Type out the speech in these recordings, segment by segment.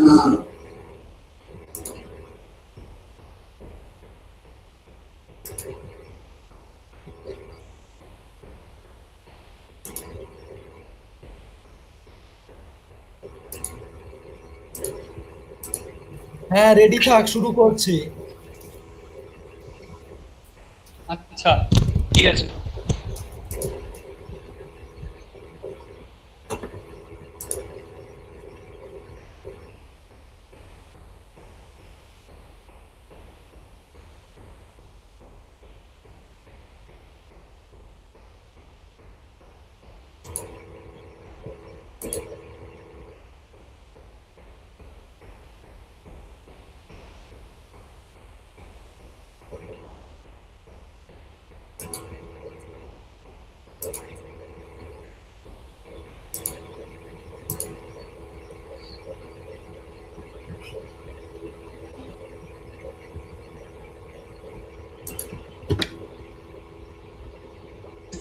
হ্যাঁ রেডি থাক, শুরু করছি। আচ্ছা ঠিক আছে।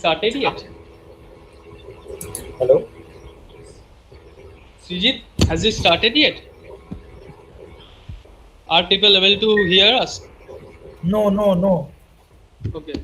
Started yet? Hello? Srijit, has it started yet? Are people able to hear us? No. Okay.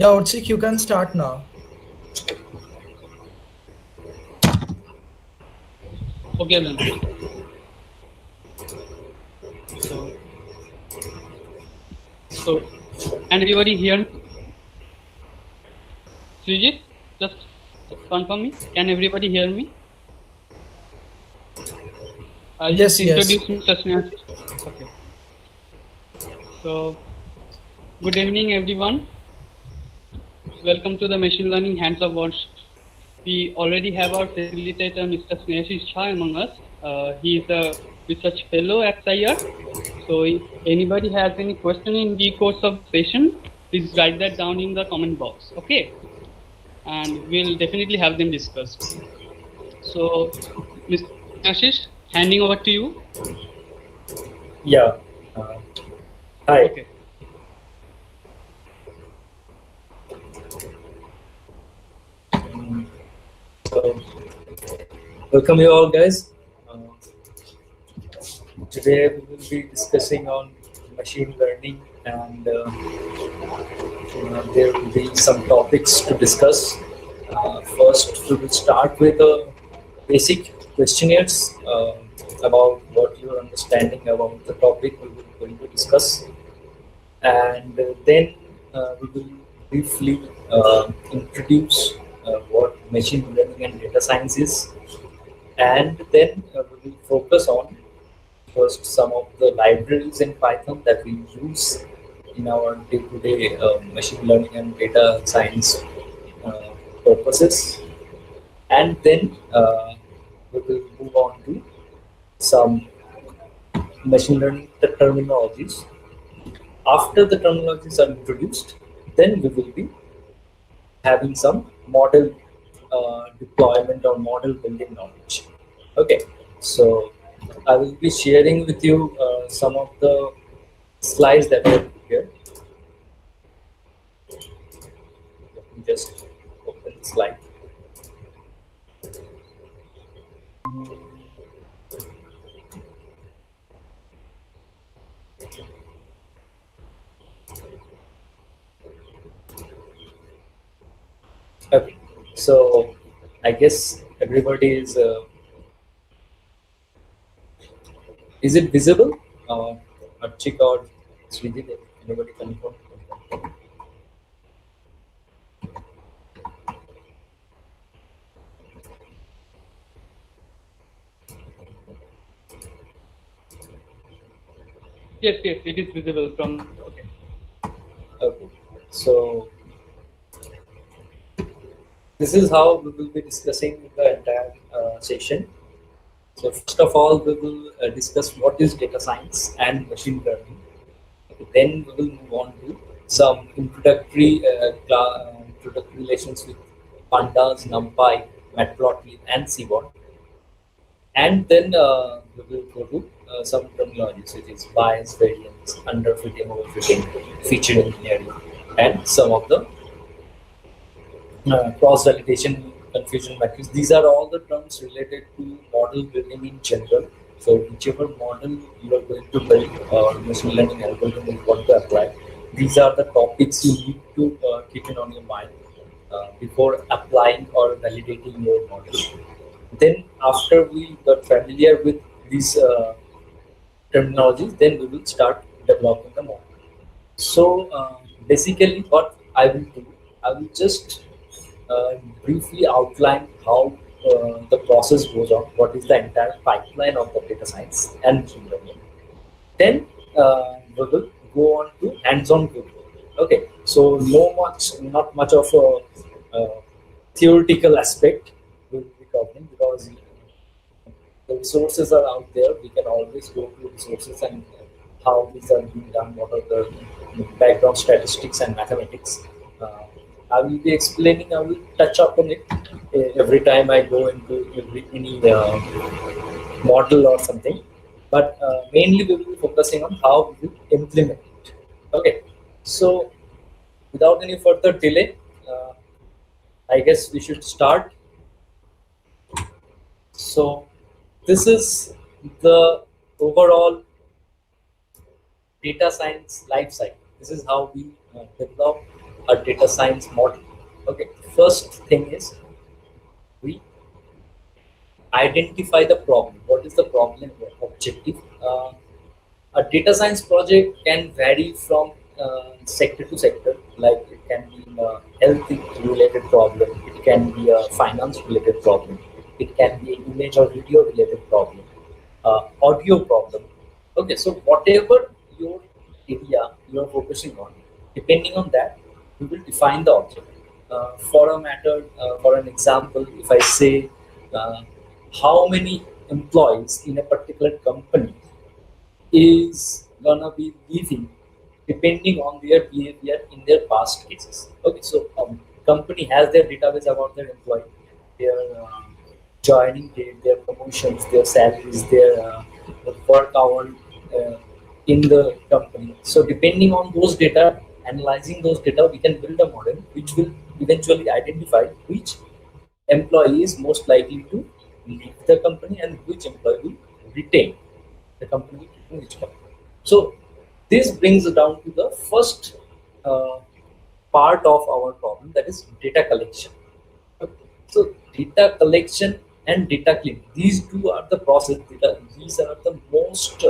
Yeah, Urchik, you can start now. Okay, then. So, can everybody hear me? Srijit, just confirm me. Can everybody hear me? I'll Yes, just yes. introduce Mr. Sneha. Okay. So, good evening, everyone. Welcome to the Machine Learning Hands-on workshop. We already have our facilitator, Mr. Sneha Shah, among us. He is a research fellow at SIR. So, if anybody has any question in the course of session, please write that down in the comment box. Okay, and we'll definitely have them discussed. So, Mr. Ashish, handing over to you. Yeah. Hi. Okay. So, welcome you all, guys. Today we will be discussing on machine learning, and there will be some topics to discuss. First, we will start with basic questionnaires about what your understanding about the topic we will going to discuss, and then we will briefly introduce what machine learning and data science is, and then we will focus on first some of the libraries in Python that we use in our day-to-day machine learning and data science uh, purposes, and then we will move on to some machine learning terminologies. After the terminologies are introduced, then we will be having some model deployment or model building knowledge. Okay, so I will be sharing with you some of the slides that are here. Let me just open the slide. Okay, so I guess everybody is it visible? Archik or Sridhar, anybody confirm? Yes, it is visible from. Okay. Okay, so this is how we will be discussing the entire session. So first of all, we will discuss what is data science and machine learning. Okay, then we will move on to some introductory relations with Pandas, NumPy, Matplotlib, and Seaborn. And then we will go to some terminologies, which is bias, variance, underfitting, overfitting, feature engineering, and some of the cross-validation, confusion matrix. These are all the terms related to model building in general. So whichever model you are going to build or machine learning algorithm you want to apply, these are the topics you need to keep in on your mind before applying or validating your model. Then after we got familiar with these terminologies, then we will start developing the model. So basically what I will do, I will just briefly outline how the process goes on, what is the entire pipeline of the data science and machine learning. Then we will go on to hands-on code. Okay, so not much of a theoretical aspect we will be covering, because the resources are out there. We can always go to resources and how these are being done, what are the background statistics and mathematics. Uh, I will be explaining, I will touch upon it every time I go into any model or something. But mainly we will be focusing on how we will implement it. Okay, so without any further delay, I guess we should start. So this is the overall data science life cycle. This is how we develop a data science model. Okay, first thing is we identify the problem. What is the problem objective? A data science project can vary from sector to sector. Like it can be a health related problem, it can be a finance related problem, it can be an image or video related problem, audio problem. Okay, so whatever your area you are focusing on, depending on that, we will define the object. For an example, if I say how many employees in a particular company is gonna be leaving depending on their behavior in their past cases. Okay, so company has their database about their employee, their joining date, their promotions, their salaries, their work hour in the company. So depending on those data, analyzing those data, we can build a model which will eventually identify which employee is most likely to leave the company and which employee will retain the company, in which company. So this brings us down to the first part of our problem, that is data collection. Okay. So data collection and data cleaning, these two are the process. These are the most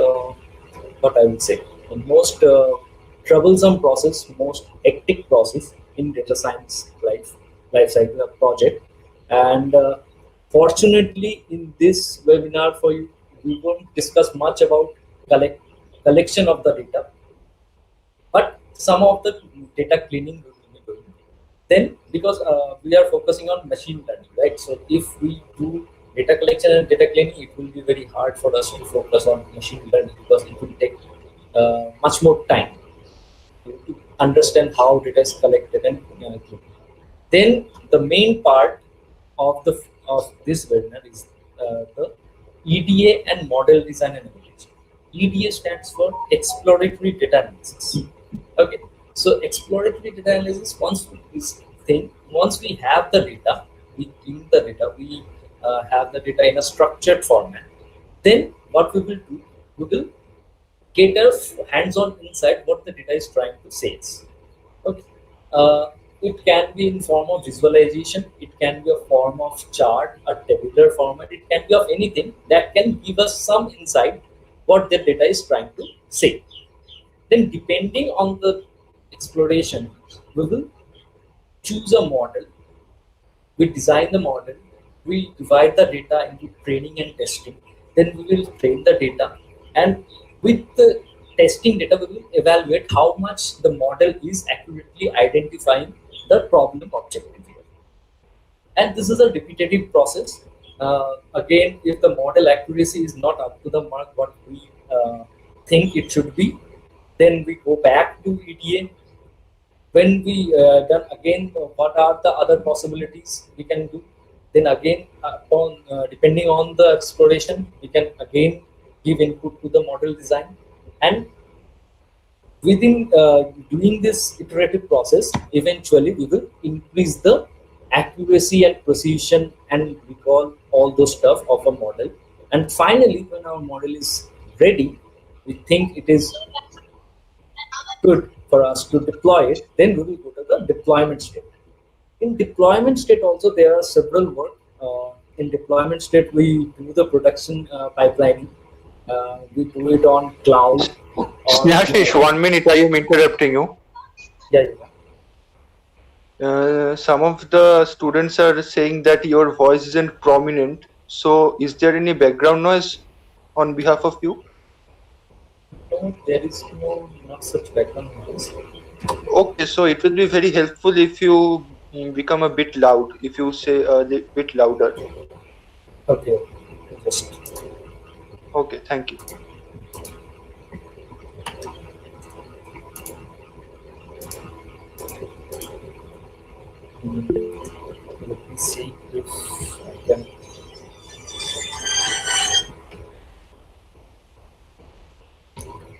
what I would say, the most troublesome process, most hectic process in data science life cycle of project. And fortunately, in this webinar for you, we won't discuss much about collection of the data, but some of the data cleaning we will be doing. Then, because we are focusing on machine learning, right? So if we do data collection and data cleaning, it will be very hard for us to focus on machine learning because it will take much more time to understand how data is collected and cleaned. Then the main part of this webinar is the EDA and model design and evaluation. EDA stands for exploratory data analysis. Okay, so exploratory data analysis, once we have the data, we clean the data, we have the data in a structured format. Then what we will do, we will get a hands-on insight what the data is trying to say. Okay. It can be in form of visualization, it can be a form of chart, a tabular format, it can be of anything that can give us some insight what the data is trying to say. Then depending on the exploration, we will choose a model, we design the model, we divide the data into training and testing, then we will train the data, and with the testing data we will evaluate how much the model is accurately identifying the problem objective here. And this is a repetitive process. Again, if the model accuracy is not up to the mark what we think it should be, then we go back to EDA. When we done again, what are the other possibilities we can do? Then again, depending on the exploration, we can again give input to the model design. And within doing this iterative process, eventually we will increase the accuracy and precision and recall all those stuff of a model. And finally, when our model is ready, we think it is good for us to deploy it, then we will go to the deployment state. In deployment state also there are several work. In deployment state we do the production pipelining. We do it on cloud. Snehashish, 1 minute, I am interrupting you. Yeah. Some of the students are saying that your voice isn't prominent. So is there any background noise on behalf of you? No, there is not such background noise. Okay, so it will be very helpful if you become a bit loud, if you say a bit louder. Okay. Just. Okay, thank you. Let me see if I can.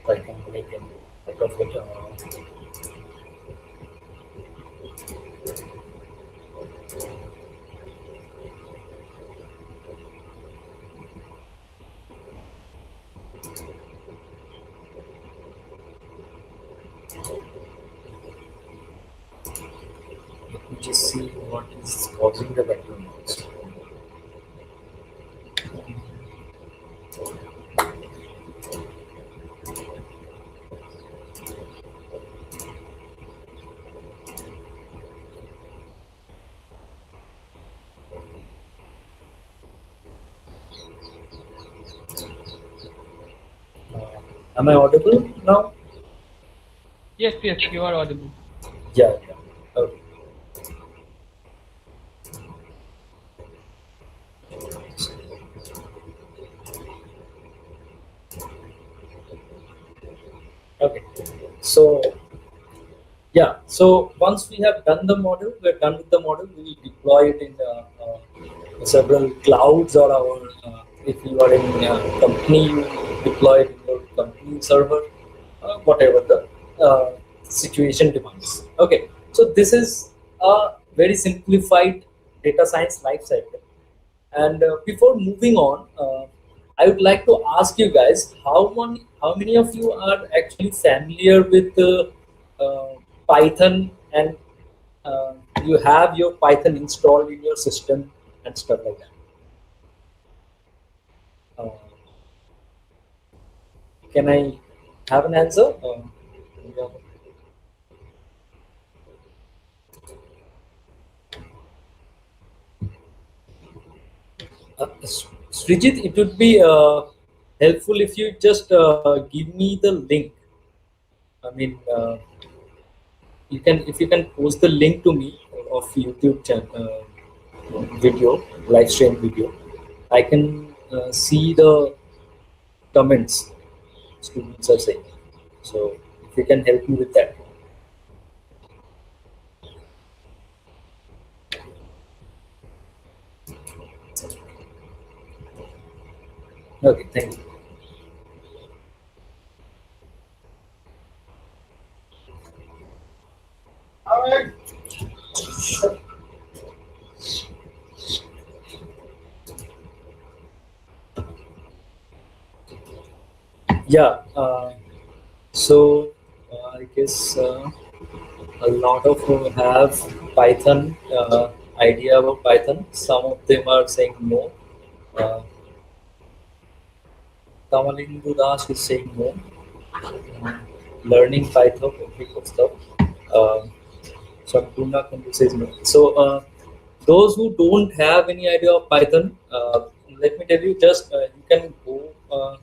I can make it out of it. Let me just see what is causing the background noise. Am I audible now? Yes, you are audible. Yeah. Okay. Okay. So once we have done the model, we're done with the model. We will deploy it in several clouds, or our if you are in a company, you deploy it in your company server, whatever the situation demands. Okay, so this is a very simplified data science life cycle. And before moving on, I would like to ask you guys how many of you are actually familiar with Python, and you have your Python installed in your system and stuff like that. Uh, can I have an answer? Yeah. Srijit, it would be helpful if you just give me the link. I mean, you can, if you can post the link to me of YouTube channel video, live stream video. I can see the comments students are saying. So if you can help me with that. Okay, thank you. Yeah. I guess a lot of have Python idea about Python. Some of them are saying no. Uh, Kamalindu Das is saying no. Learning Python, okay, good stuff. Uh, Sampurna Kundu says no. So those who don't have any idea of Python, let me tell you, just you can go.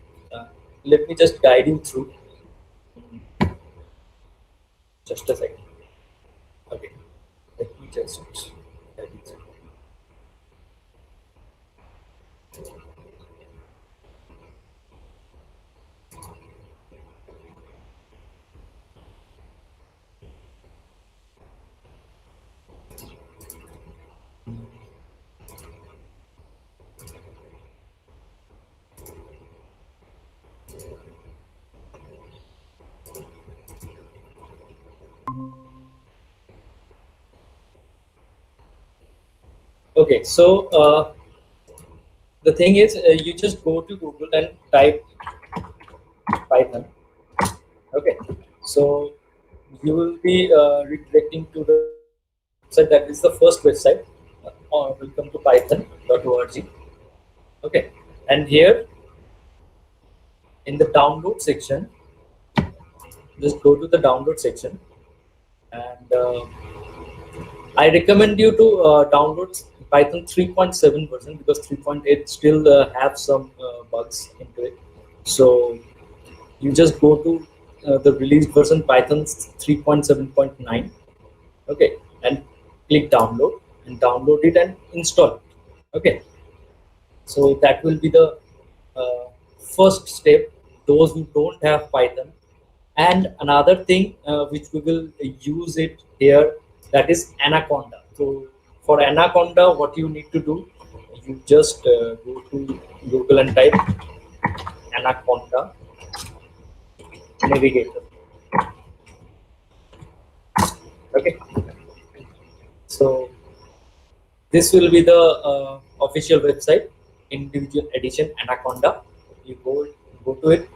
Let me just guide you through. Just a second. Okay. Let me just guide you through. Okay, so the thing is, you just go to Google and type Python. Okay, so you will be redirecting to the website, that is the first website. Welcome to python.org. Okay, and here in the download section, just go to the download section, and I recommend you to download Python 3.7 version, because 3.8 still have some bugs into it. So you just go to the released version, Python 3.7.9. Okay, and click download and download it and install it. Okay, so that will be the first step, those who don't have Python. And another thing which we will use it here, that is Anaconda. So for Anaconda, what you need to do, you just go to Google and type Anaconda Navigator. Okay, so this will be the official website, individual edition Anaconda. You go to it.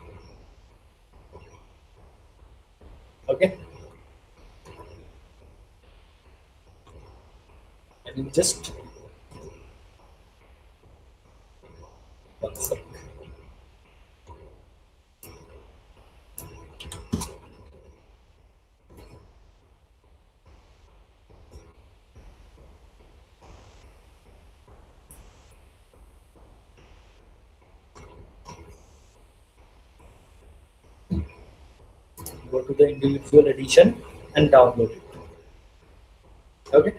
Okay, and you just one sec. Go to the individual edition and download it. Okay,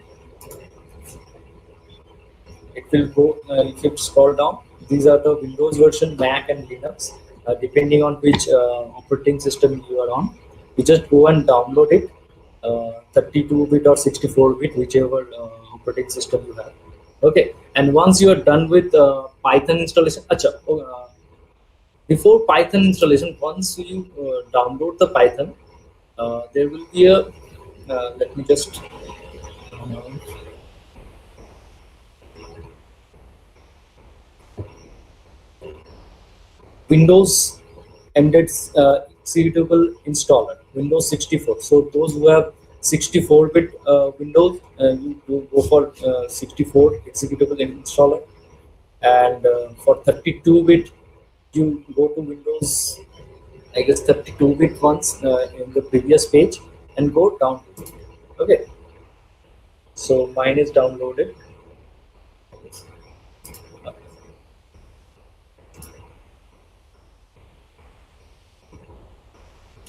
it will go. If you scroll down, these are the Windows version, Mac and Linux, depending on which operating system you are on. You just go and download it, 32-bit or 64-bit, whichever operating system you have. Okay, and once you are done with Python installation, before Python installation, once you download the Python, there will be a let me just Windows embedded executable installer, Windows 64. So those who have 64-bit Windows, you go for 64 executable installer, and for 32-bit, you go to Windows, I guess 32-bit ones in the previous page, and go down. Okay, so mine is downloaded.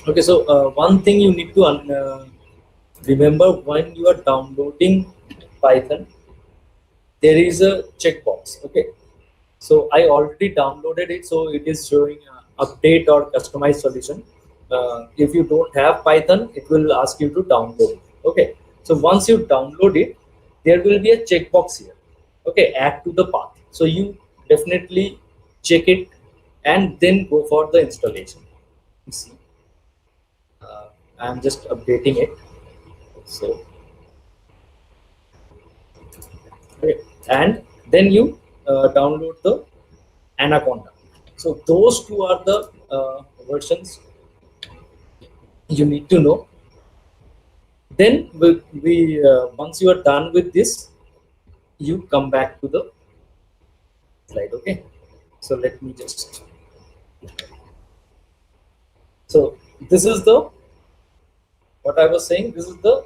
Okay, so one thing you need to remember when you are downloading Python, there is a checkbox. Okay, so I already downloaded it, so it is showing update or customized solution. If you don't have Python, it will ask you to download. Okay, so once you download it, there will be a checkbox here. Okay, add to the path. So you definitely check it and then go for the installation. You see, I'm just updating it. So, okay, and then you download the Anaconda. So those two are the versions you need to know. Then we once you are done with this, you come back to the slide. Okay, so let me just. So this is the what I was saying. This is the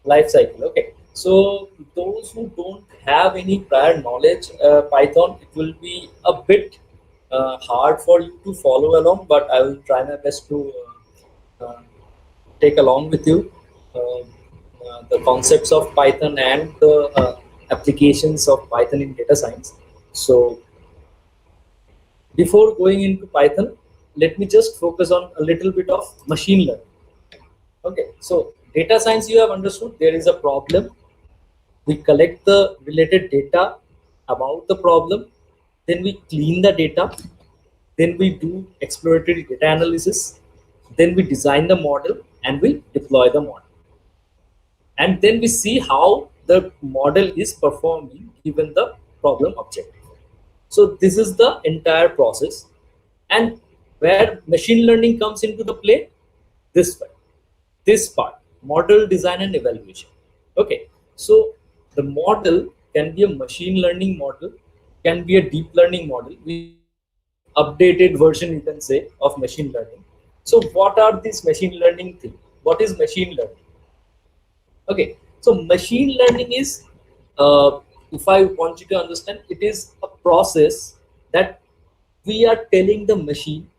life cycle. Okay, so those who don't have any prior knowledge Python, it will be a bit hard for you to follow along, but I will try my best to take along with you the concepts of Python and the applications of Python in data science. So before going into Python, let me just focus on a little bit of machine learning. Okay, so data science, you have understood there is a problem. We collect the related data about the problem, then we clean the data, then we do exploratory data analysis, then we design the model and we deploy the model. And then we see how the model is performing given the problem objective. So this is the entire process. And where machine learning comes into the play, this part, model design and evaluation. Okay, so the model can be a machine learning model, can be a deep learning model, updated version, you can say, of machine learning. So what are these machine learning things? What is machine learning? Okay, so machine learning is, if I want you to understand, it is a process that we are telling the machine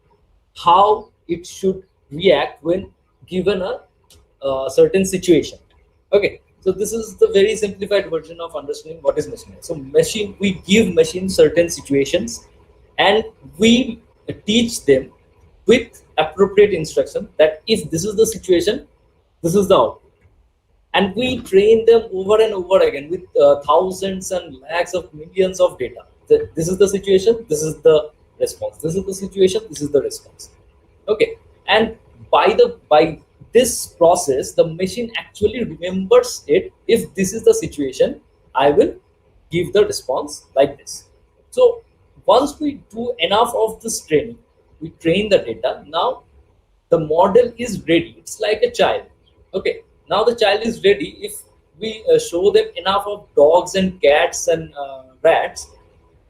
how it should react when given a certain situation. Okay, so this is the very simplified version of understanding what is machine learning. So we give machine certain situations and we teach them with appropriate instruction that if this is the situation, this is the output. And we train them over and over again with thousands and lakhs of millions of data. This is the situation, this is the response. This is the situation, this is the response. Okay, and by this process, the machine actually remembers it. If this is the situation, I will give the response like this. So once we do enough of this training, we train the data. Now the model is ready. It's like a child. Okay, now the child is ready. If we show them enough of dogs and cats and rats,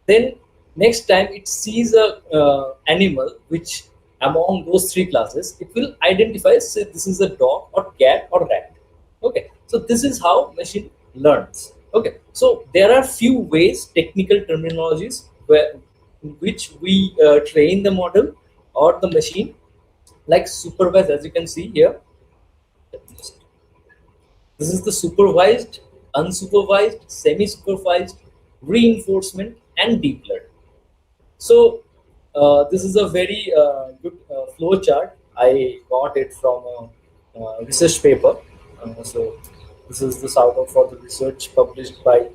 then next time it sees a animal which among those three classes, it will identify, say this is a dog or cat or rat. Okay, so this is how machine learns. Okay, so there are few ways, technical terminologies, which we train the model or the machine, like supervised, as you can see here. This is the supervised, unsupervised, semi-supervised, reinforcement, and deep learning. So this is a very good flow chart. I got it from a research paper. So this is the outcome for the research published by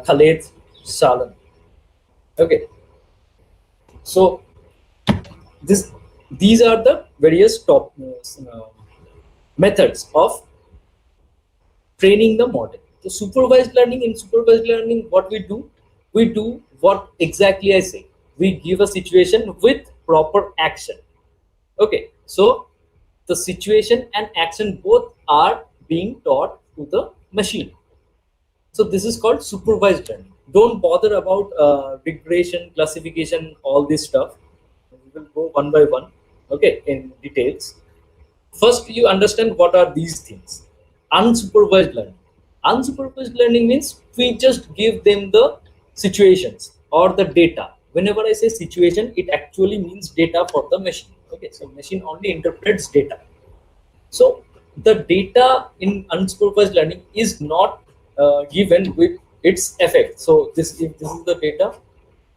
Khaled Salam. Okay. So these are the various top methods of training the model. So supervised learning, in supervised learning, what we do what exactly I say. we give a situation with proper action. Okay, so the situation and action both are being taught to the machine. So this is called supervised learning. Don't bother about regression, classification, all this stuff. We will go one by one, okay, in details. First, you understand what are these things. Unsupervised learning. Unsupervised learning means we just give them the situations or the data. Whenever I say situation, it actually means data for the machine. Okay, so machine only interprets data. So the data in unsupervised learning is not given with its effect. So if this is the data,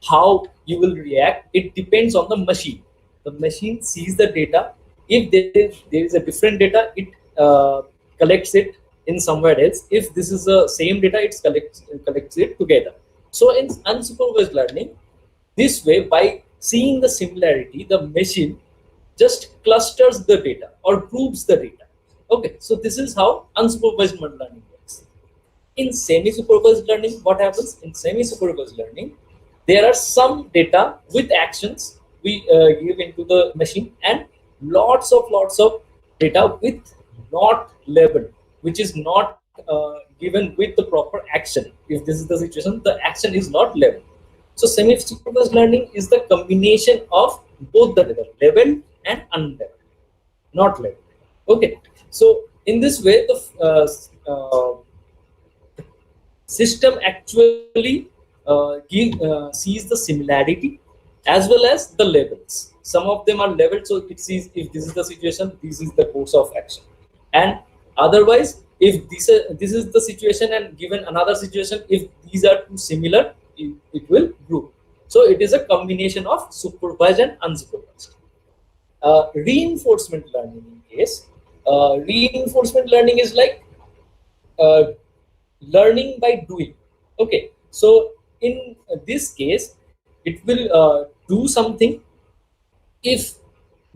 how you will react, it depends on the machine. The machine sees the data. If there is a different data, it collects it in somewhere else. If this is the same data, it collects it together. So in unsupervised learning, this way, by seeing the similarity, the machine just clusters the data or groups the data. Okay, so this is how unsupervised learning works. In semi-supervised learning, what happens? In semi-supervised learning, there are some data with actions we give into the machine, and lots of data with not labeled, which is not given with the proper action. If this is the situation, the action is not labeled. So semi-supervised learning is the combination of both the data, labeled and unlabeled, not labeled. Okay, so in this way, the system actually sees the similarity as well as the labels. Some of them are labeled, so it sees if this is the situation, this is the course of action, and otherwise, if this is the situation and given another situation, if these are too similar, it will group. So it is a combination of supervised and unsupervised. Reinforcement learning in case, reinforcement learning is like learning by doing. Okay, so in this case, it will do something. If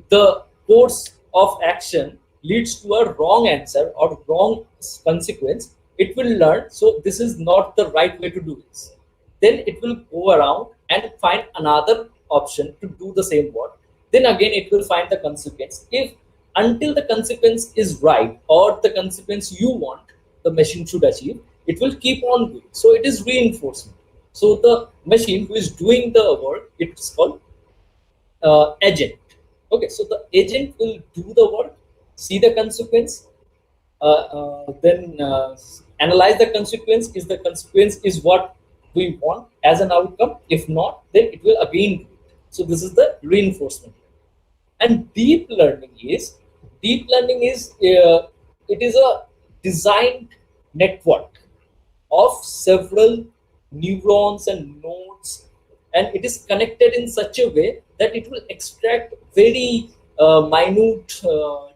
the course of action leads to a wrong answer or wrong consequence, it will learn, so this is not the right way to do this. Then it will go around and find another option to do the same work. Then again it will find the consequence. If until the consequence is right or the consequence you want the machine should achieve, it will keep on doing. So it is reinforcement. So the machine who is doing the work, it's called agent. Okay, so the agent will do the work, see the consequence, then analyze the consequence. Is the consequence is what we want as an outcome? If not, then it will again do it. So this is the reinforcement. And deep learning is it is a designed network of several neurons and nodes, and it is connected in such a way that it will extract very minute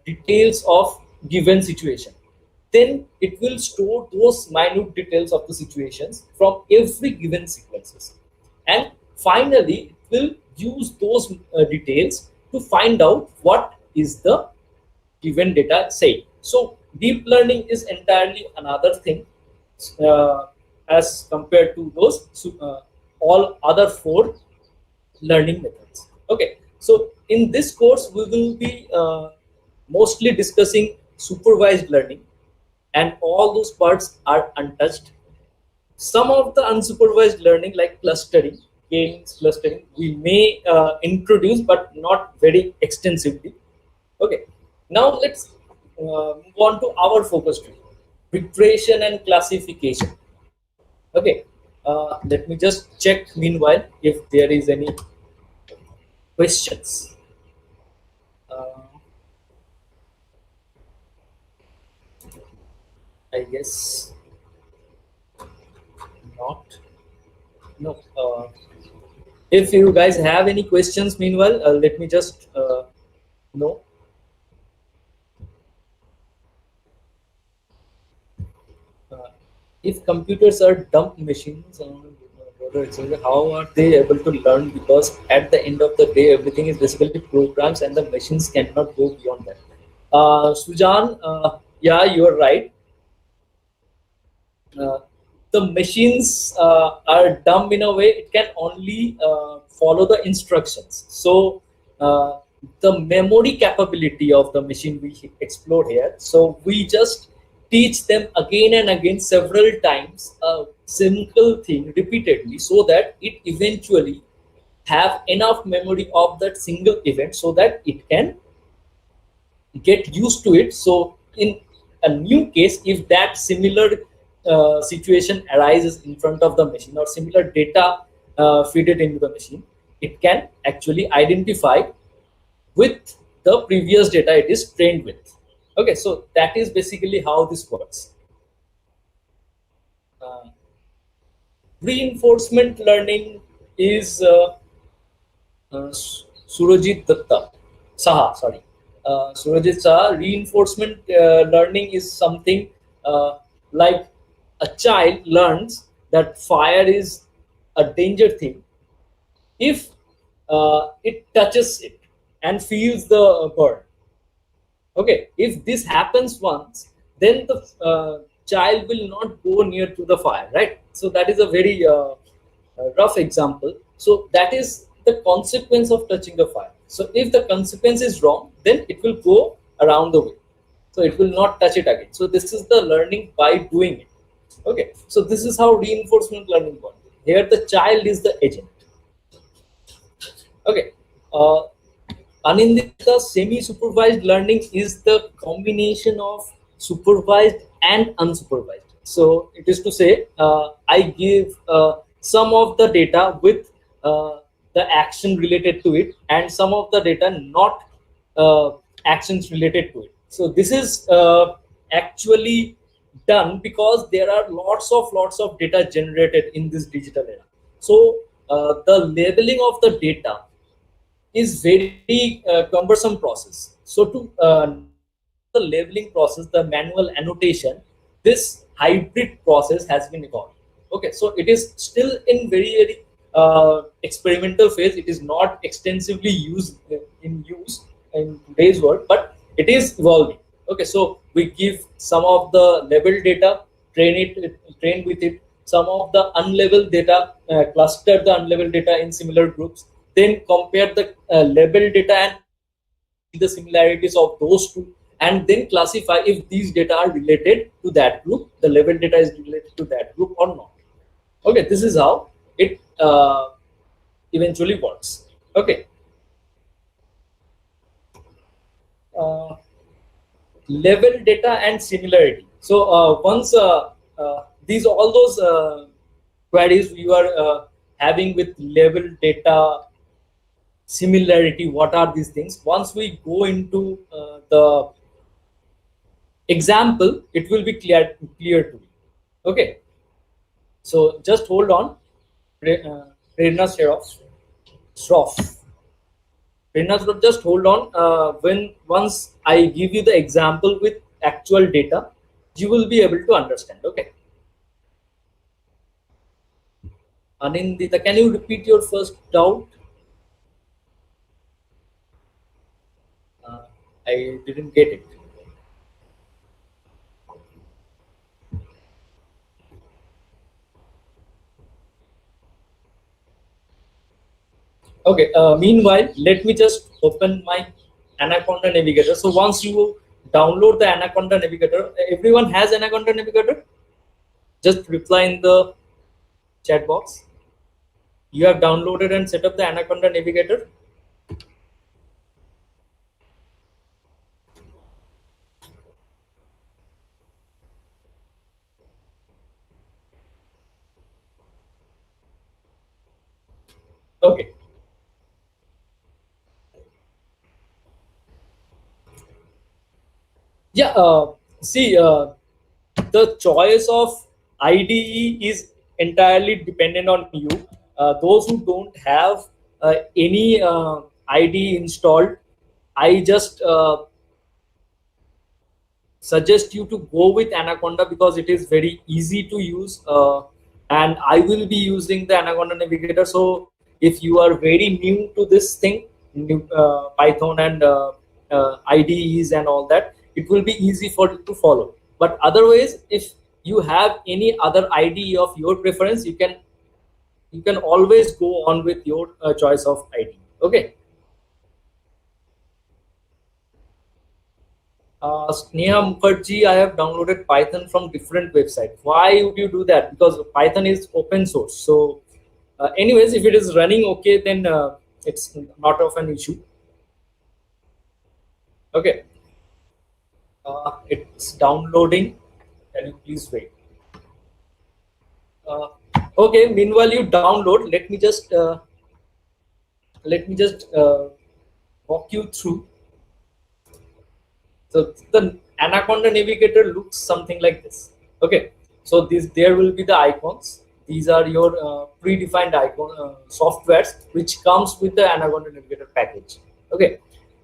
details of given situation. Then it will store those minute details of the situations from every given sequences, and finally it will use those details to find out what is the given data say. So deep learning is entirely another thing as compared to those all other four learning methods. Okay, so in this course we will be mostly discussing supervised learning, and all those parts are untouched. Some of the unsupervised learning like clustering, k-means clustering, we may introduce, but not very extensively. Okay, now let's move on to our focus tool, regression and classification. Okay, let me just check meanwhile if there is any questions. I guess not. No. If you guys have any questions meanwhile, let me just know. If computers are dumb machines, how are they able to learn? Because at the end of the day, everything is basically programs, and the machines cannot go beyond that. Sujan, yeah, you are right. the machines are dumb in a way, it can only follow the instructions. So the memory capability of the machine we explored here. So we just teach them again and again several times a simple thing repeatedly, so that it eventually have enough memory of that single event so that it can get used to it. So in a new case, if that similar situation arises in front of the machine, or similar data feed it into the machine, it can actually identify with the previous data it is trained with. Okay, so that is basically how this works. Reinforcement learning is Surajit Datta Saha, sorry. Surajit Saha. Reinforcement learning is something like a child learns that fire is a danger thing if it touches it and feels the burn. Okay, if this happens once, then the child will not go near to the fire, right? So that is a very rough example. So that is the consequence of touching the fire. So if the consequence is wrong, then it will go around the way. So it will not touch it again. So this is the learning by doing it. Okay, so this is how reinforcement learning works. Here the child is the agent. Okay, Anindita, semi-supervised learning is the combination of supervised and unsupervised. So it is to say, I give some of the data with the action related to it, and some of the data not actions related to it. So this is actually done because there are lots of data generated in this digital era. So the labeling of the data is very cumbersome process. So to the labeling process, the manual annotation, this hybrid process has been evolved. Okay, so it is still in very experimental phase. It is not extensively used in today's world, but it is evolving. Okay, so we give some of the labeled data, train with it. Some of the unlabeled data, cluster the unlabeled data in similar groups. Then compare the labeled data and the similarities of those two, and then classify if these data are related to that group, the labeled data is related to that group or not. Okay, this is how it eventually works. Okay. Level data and similarity. So once these all those queries you are having with level data, similarity, what are these things? Once we go into the example, it will be clear to you. Okay, so just hold on. Prerna Shroff. Prerna, just hold on. Once I give you the example with actual data, you will be able to understand. Okay. Anindita, can you repeat your first doubt? I didn't get it. Okay, meanwhile, let me just open my Anaconda Navigator. So once you download the Anaconda Navigator, everyone has Anaconda Navigator? Just reply in the chat box. You have downloaded and set up the Anaconda Navigator? Okay. Yeah, see, the choice of IDE is entirely dependent on you. Those who don't have any IDE installed, I just suggest you to go with Anaconda because it is very easy to use, and I will be using the Anaconda Navigator. So if you are very new to this thing, Python and IDEs and all that, it will be easy for you to follow. But otherwise, if you have any other ID of your preference, you can always go on with your choice of ID. Okay. Sneha Mukherjee, I have downloaded Python from different website. Why would you do that? Because Python is open source. So, anyways, if it is running okay, then it's not of an issue. Okay. It's downloading. Can you please wait? Uh, okay. Meanwhile, you download. Let me just walk you through. So the Anaconda Navigator looks something like this. Okay, so there will be the icons. These are your predefined icon softwares which comes with the Anaconda Navigator package. Okay,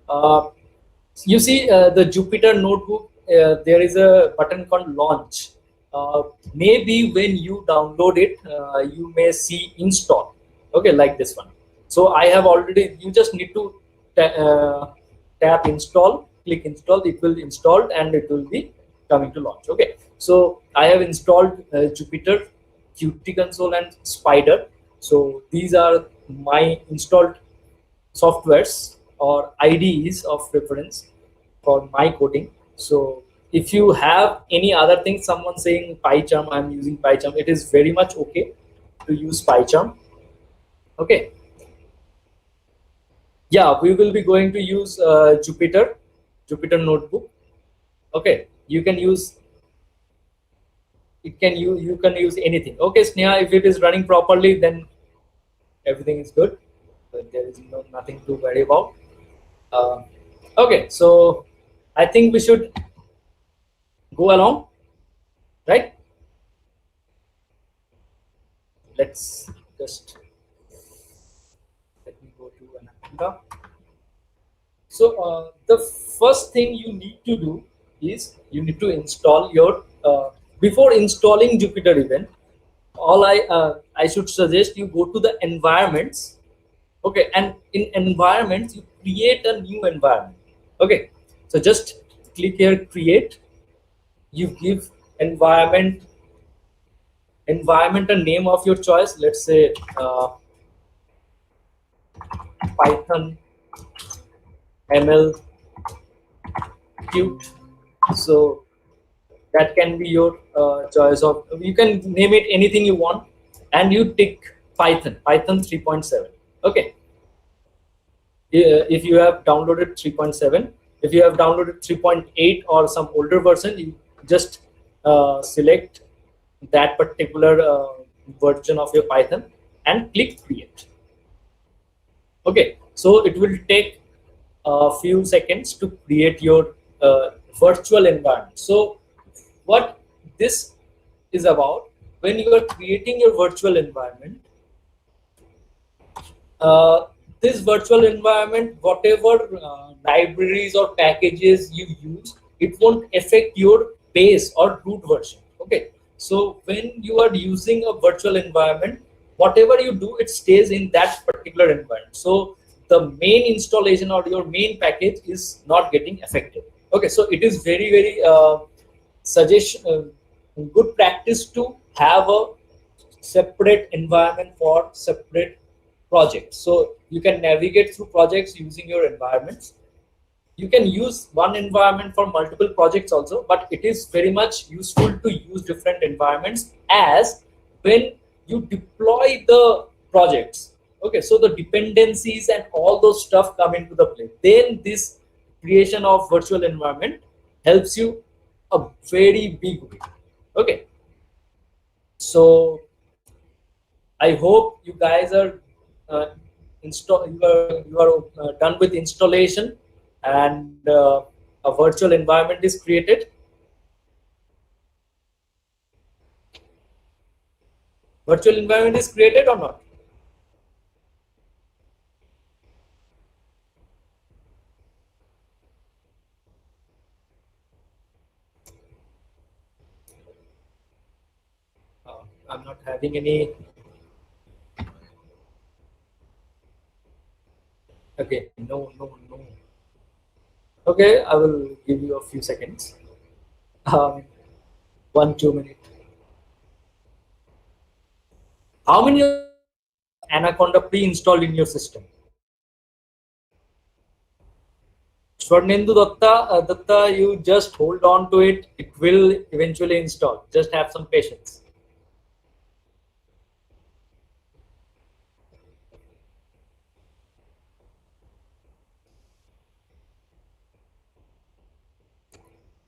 uh, you see the Jupyter notebook. There is a button called Launch. Maybe when you download it, you may see Install. Okay, like this one. So I have already. You just need to tap Install, click Install. It will install and it will be coming to launch. Okay, so I have installed Jupyter, Qt console, and Spider. So these are my installed softwares or IDEs of reference for my coding. So if you have any other thing, someone saying PyCharm, I'm using PyCharm, it is very much okay to use PyCharm. Okay. Yeah, we will be going to use Jupyter notebook. Okay, you can use you can use anything. Okay, Sneha, if it is running properly, then everything is good. But there is nothing to worry about. Okay, so I think we should go along, right? Let's just let me go to Anaconda. So the first thing you need to do is you need to install your before installing Jupyter event. All I should suggest you go to the environments. Okay, and in environments you create a new environment. Okay, so just click here, create. You give environment a name of your choice. Let's say Python ML Qt. So that can be your choice of. You can name it anything you want, and you tick Python 3.7. Okay. If you have downloaded 3.7, if you have downloaded 3.8 or some older version, you just select that particular version of your Python and click create. Okay, so it will take a few seconds to create your virtual environment. So what this is about, when you are creating your virtual environment, this virtual environment, whatever libraries or packages you use, it won't affect your base or root version. Okay, so when you are using a virtual environment, whatever you do, it stays in that particular environment. So the main installation or your main package is not getting affected. Okay, so it is very good practice to have a separate environment for separate projects. So you can navigate through projects using your environments. You can use one environment for multiple projects also, but it is very much useful to use different environments as when you deploy the projects. Okay, so the dependencies and all those stuff come into the play. Then this creation of virtual environment helps you a very big way. Okay, so I hope you guys are done with installation and a virtual environment is created. Virtual environment is created or not? I'm not having any. Okay, no. Okay, I will give you a few seconds. Um, 1-2 minutes. How many Anaconda pre-installed in your system? Swarnendu Datta, you just hold on to it. It will eventually install. Just have some patience.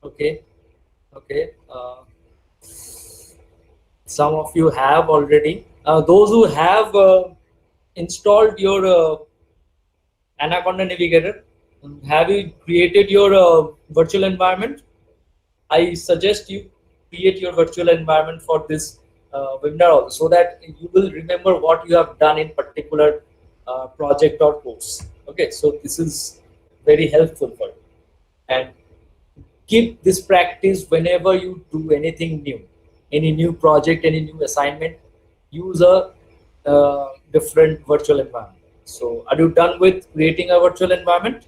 Okay. Some of you have already. Those who have installed your Anaconda Navigator, have you created your virtual environment? I suggest you create your virtual environment for this webinar also, so that you will remember what you have done in particular project or course. Okay, so this is very helpful for you. And keep this practice whenever you do anything new, any new project, any new assignment. Use a different virtual environment. So, are you done with creating a virtual environment?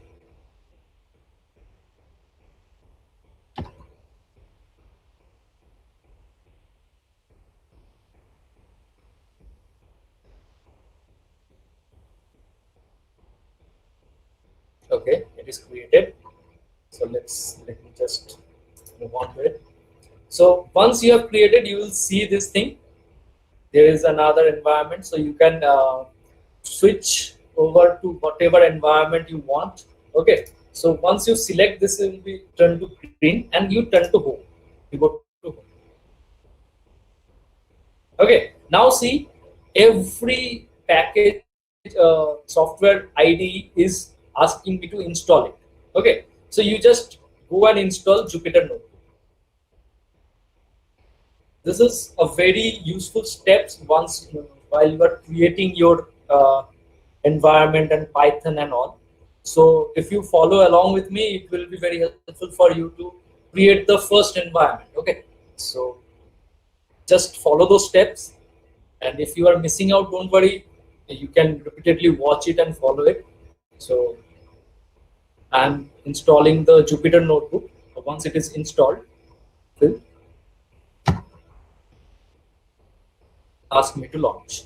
Okay, it is created. So let me just move on to it. So once you have created, you will see this thing. There is another environment, so you can switch over to whatever environment you want. Okay, so once you select this, it will be turned to green, and you turn to home. You go to home. Okay, now see, every package software ID is asking me to install it. Okay, so you just go and install Jupyter Notebook. This is a very useful steps once while you are creating your environment and Python and all. So if you follow along with me, it will be very helpful for you to create the first environment. Okay, so just follow those steps, and if you are missing out, don't worry, you can repeatedly watch it and follow it. So I'm installing the Jupyter Notebook. Once it is installed, will ask me to launch.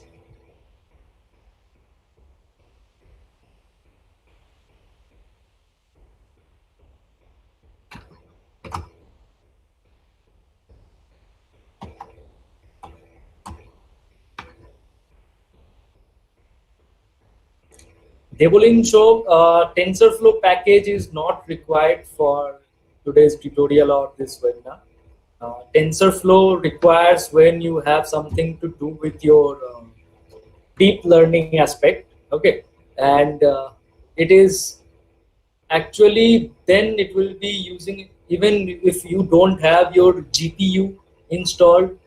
Debolin show TensorFlow package is not required for today's tutorial or this webinar. TensorFlow requires when you have something to do with your deep learning aspect. Okay, and it is actually then it will be using, even if you don't have your GPU installed,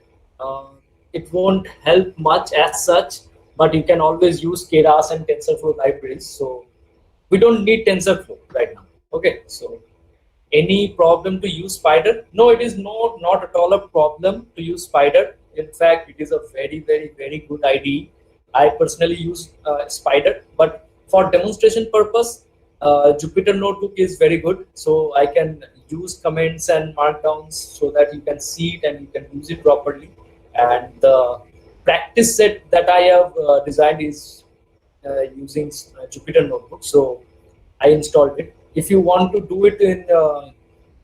it won't help much as such, but you can always use Keras and TensorFlow libraries. So we don't need TensorFlow right now. Okay, so any problem to use Spider? No, it is not at all a problem to use Spider. In fact, it is a very good IDE. I personally use Spider, but for demonstration purpose, Jupyter Notebook is very good. So I can use comments and markdowns so that you can see it and you can use it properly. And the practice set that I have designed is using Jupyter Notebook. So I installed it. If you want to do it in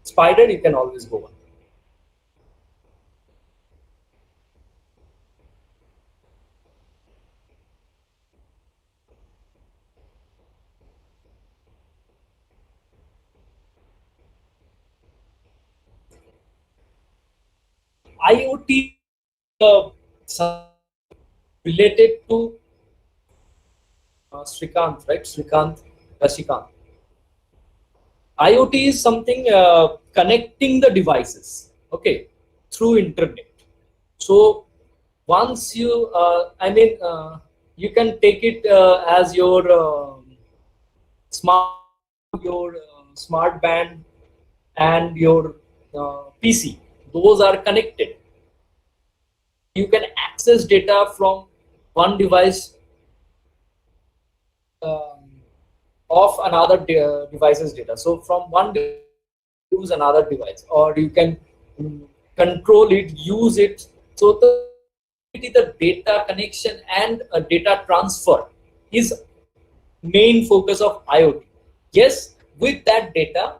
Spider, you can always go on. IoT related to Srikant, right? Srikant. IoT is something connecting the devices, okay, through internet. So once you, you can take it as your smart band and your PC. Those are connected. You can access data from one device of another device's data. So from one device use another device, or you can control it, use it. So the data connection and data transfer is main focus of IoT. Yes, with that data,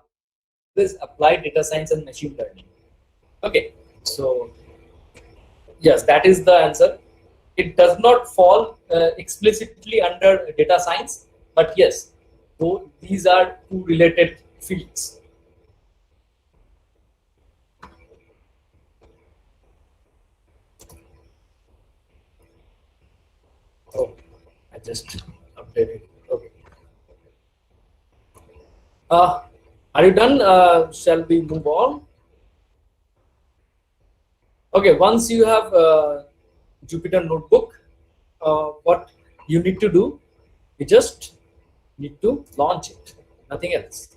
this applied data science and machine learning. Okay, so yes, that is the answer. It does not fall explicitly under data science, but yes, though these are two related fields. Oh, I just updated. Okay. Are you done? Shall we move on? Okay, once you have Jupyter Notebook, what you need to do, you just need to launch it, nothing else.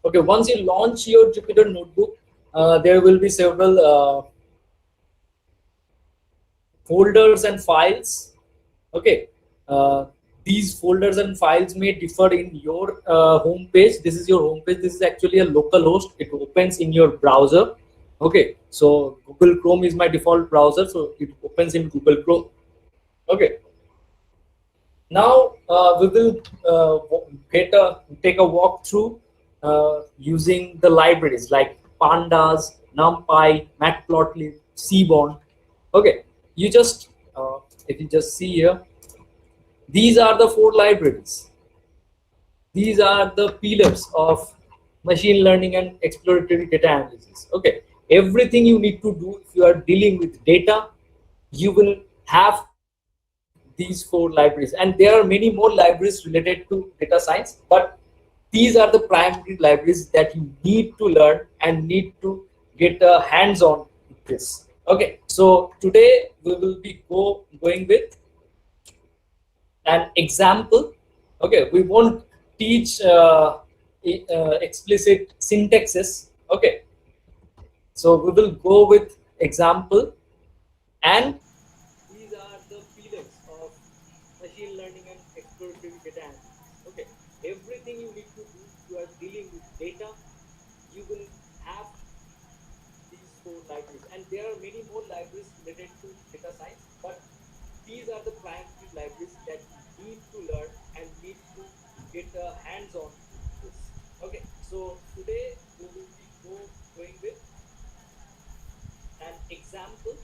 Okay, once you launch your Jupyter Notebook, there will be several folders and files. Okay, these folders and files may differ in your home page. This is your home page. This is actually a local host. It opens in your browser. Okay, so Google Chrome is my default browser, so it opens in Google Chrome. Okay, now we will take a walk through using the libraries like Pandas, NumPy, Matplotlib, Seaborn. Okay, you just if you just see here, these are the 4 libraries. These are the pillars of machine learning and exploratory data analysis. Okay, everything you need to do if you are dealing with data, you will have these 4 libraries, and there are many more libraries related to data science, but these are the primary libraries that you need to learn and need to get a hands-on with this. Okay, so today we will be going with an example. Okay, we won't teach explicit syntaxes. Okay, so we will go with example, and these are the pillars of machine learning and exploratory data analysis. Okay, everything you need to do if you are dealing with data, you will have these 4 libraries, and there are many more libraries related to data science, but these are the primary libraries that you need to learn and need to get a hands-on with this. Okay, so today we will be going with an example.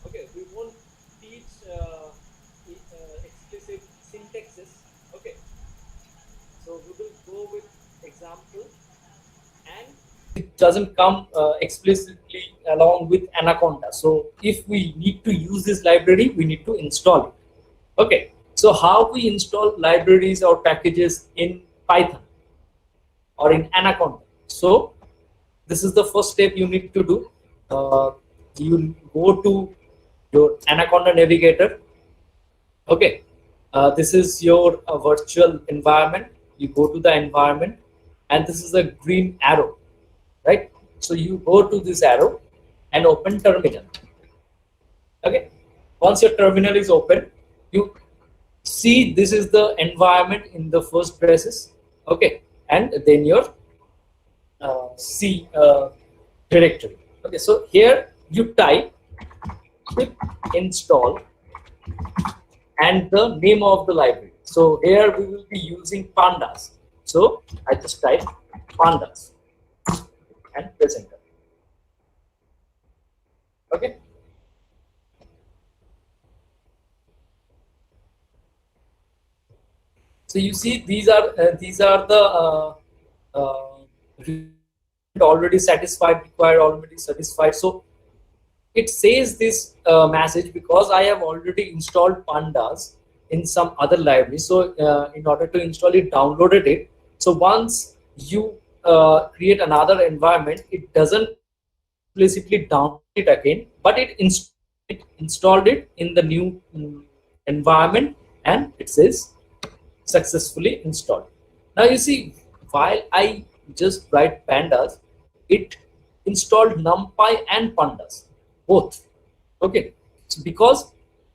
Okay, we won't teach explicit syntaxes. Okay, so we will go with example, and it doesn't come explicitly along with Anaconda. So if we need to use this library, we need to install it. Okay, so how we install libraries or packages in Python or in Anaconda? So this is the first step you need to do. You go to your Anaconda navigator. Okay, this is your virtual environment. You go to the environment, and this is a green arrow, right? So you go to this arrow and open terminal. Okay, once your terminal is open, you see this is the environment in the first braces. Okay, and then your C directory. Okay, so here you type pip install and the name of the library. So here we will be using Pandas. So I just type Pandas and press enter. Okay. So you see these are the already satisfied, required already satisfied. So it says this message because I have already installed Pandas in some other library. So in order to install it, downloaded it. So once you create another environment, it doesn't explicitly download it again, but it installed it in the new environment, and it says successfully installed. Now you see, while I just write Pandas, it installed NumPy and Pandas both. Okay, so because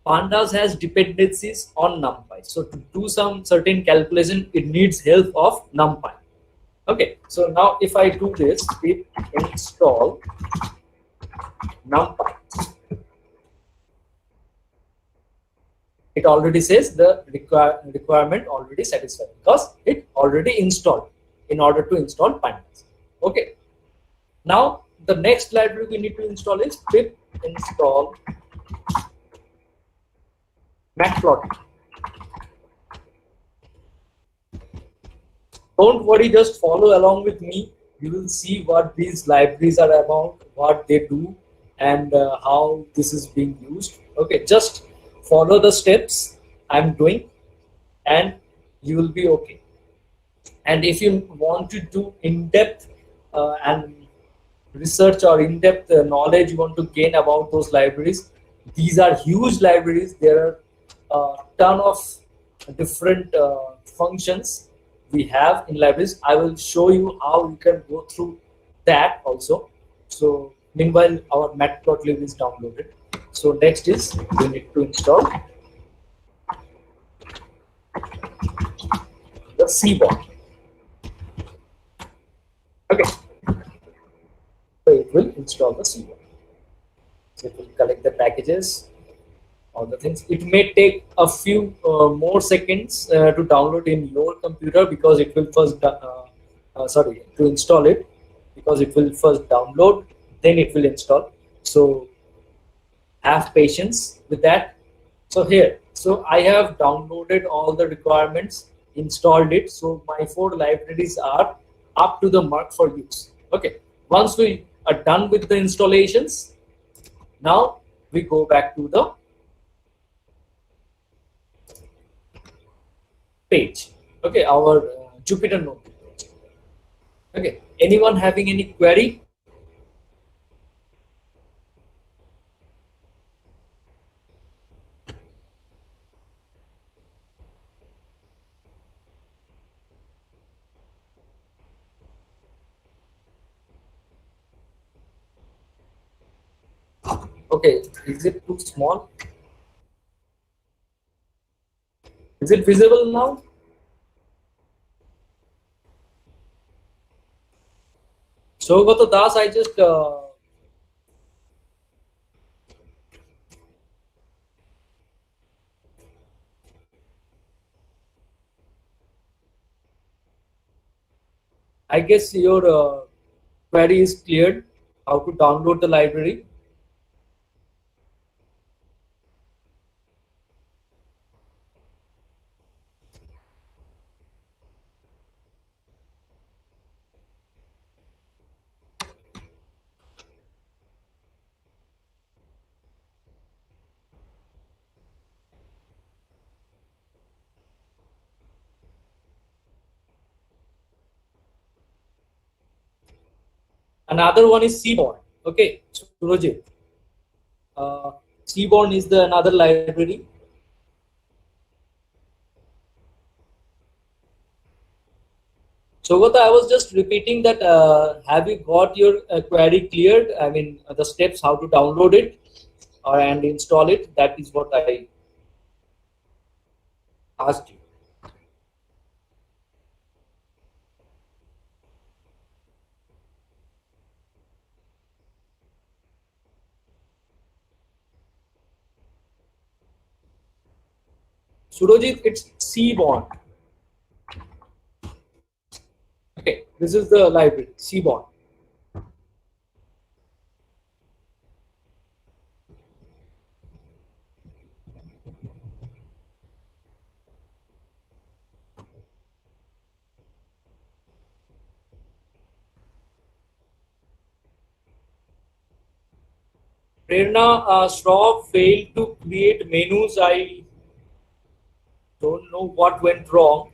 Pandas has dependencies on NumPy, so to do some certain calculation, it needs help of NumPy. Okay, so now if I do this, pip install NumPy, it already says the requirement already satisfied because it already installed in order to install Pandas. Okay, now the next library we need to install is pip install Matplotlib. Don't worry, just follow along with me. You will see what these libraries are about, what they do, and how this is being used. Okay, just follow the steps I'm doing, and you will be okay. And if you want to do in-depth and research or in-depth knowledge you want to gain about those libraries, these are huge libraries. There are a ton of different functions we have in libraries. I will show you how you can go through that also. So meanwhile our Matplotlib is downloaded. So next is we need to install the Seaborn. Okay, so it will install the Seaborn. So it will collect the packages, all the things. It may take a few more seconds to download in your computer because it will first to install it, because it will first download, then it will install. So have patience with that. So here, so I have downloaded all the requirements, installed it. So my 4 libraries are up to the mark for use. Okay, once we are done with the installations, now we go back to the page. Okay, our Jupyter notebook page. Okay, anyone having any query? Okay, is it too small? Is it visible now? So Gato Das, I just I guess your query is cleared. How to download the library? Another one is Seaborn. Okay, Surojit. Seaborn is the another library. So what I was just repeating that have you got your query cleared? I mean the steps how to download it and install it. That is what I asked you. Surojit, it's Seaborn. Okay, this is the library, Seaborn. Prerna, Shroff failed to create menus. I don't know what went wrong.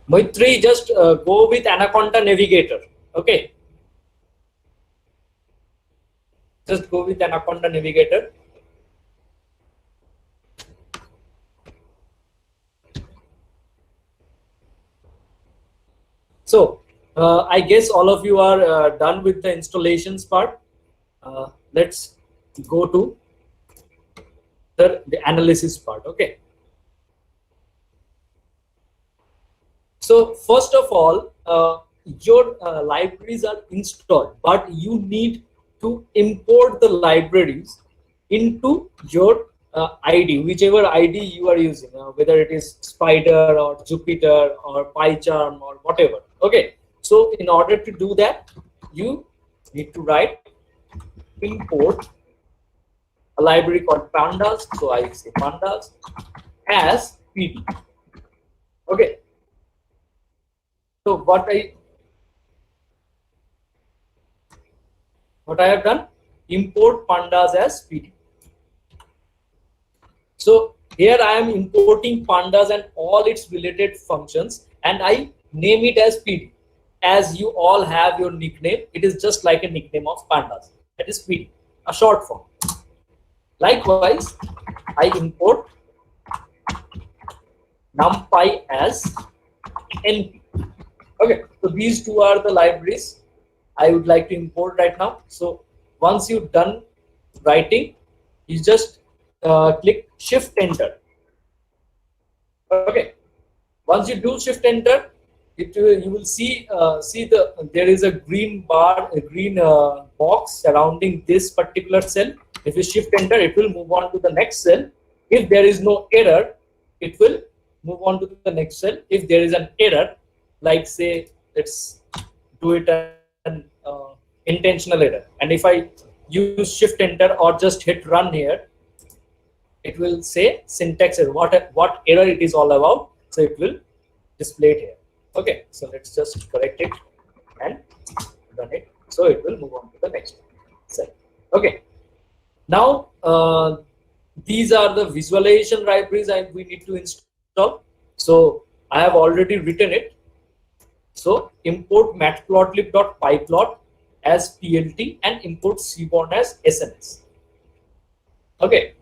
Maitri, just go with Anaconda Navigator. Okay, just go with Anaconda Navigator. So I guess all of you are done with the installations part. Let's go to the analysis part. Okay. So first of all, your libraries are installed, but you need to import the libraries into your ID, whichever ID you are using, whether it is Spider or Jupyter or PyCharm or whatever. Okay. So in order to do that, you need to write import a library called Pandas. So I say Pandas as PD. Okay. So what I have done, import Pandas as PD. So here I am importing Pandas and all its related functions, and I name it as PD. As you all have your nickname, it is just like a nickname of Pandas. That is PD, a short form. Likewise, I import NumPy as NP. Okay, so these two are the libraries I would like to import right now. So once you've done writing, you just click Shift Enter. Okay, once you do Shift Enter, you will see there is a green bar, a green box surrounding this particular cell. If you Shift Enter, it will move on to the next cell. If there is no error, it will move on to the next cell. If there is an error, like say, let's do it an intentional error, and if I use Shift Enter or just hit Run here, it will say syntax error, what error it is all about. So it will display it here. Okay, so let's just correct it and run it. So it will move on to the next cell. Okay, now these are the visualization libraries we need to install. So I have already written it. So import matplotlib.pyplot as PLT and import Seaborn as SNS. Okay.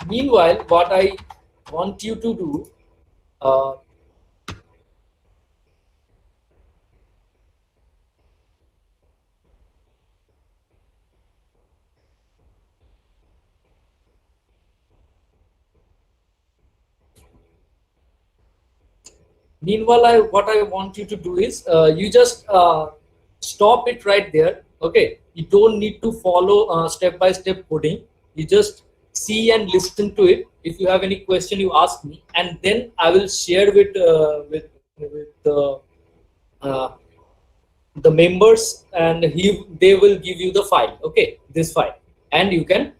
Meanwhile, what I want you to do, what I want you to do is you just stop it right there. Okay, you don't need to follow step-by-step coding. You just see and listen to it. If you have any question, you ask me, and then I will share with the members, and they will give you the file. Okay, this file, and you can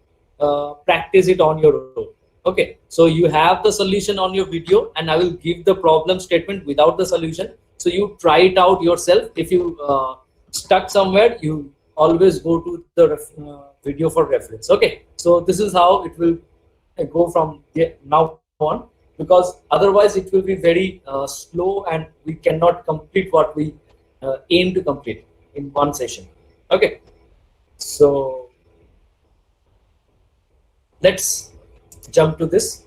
practice it on your own. Okay, so you have the solution on your video, and I will give the problem statement without the solution. So you try it out yourself. If you stuck somewhere, you always go to the video for reference. Okay, so this is how it will go from now on, because otherwise it will be very slow and we cannot complete what we aim to complete in one session. Okay, so let's jump to this.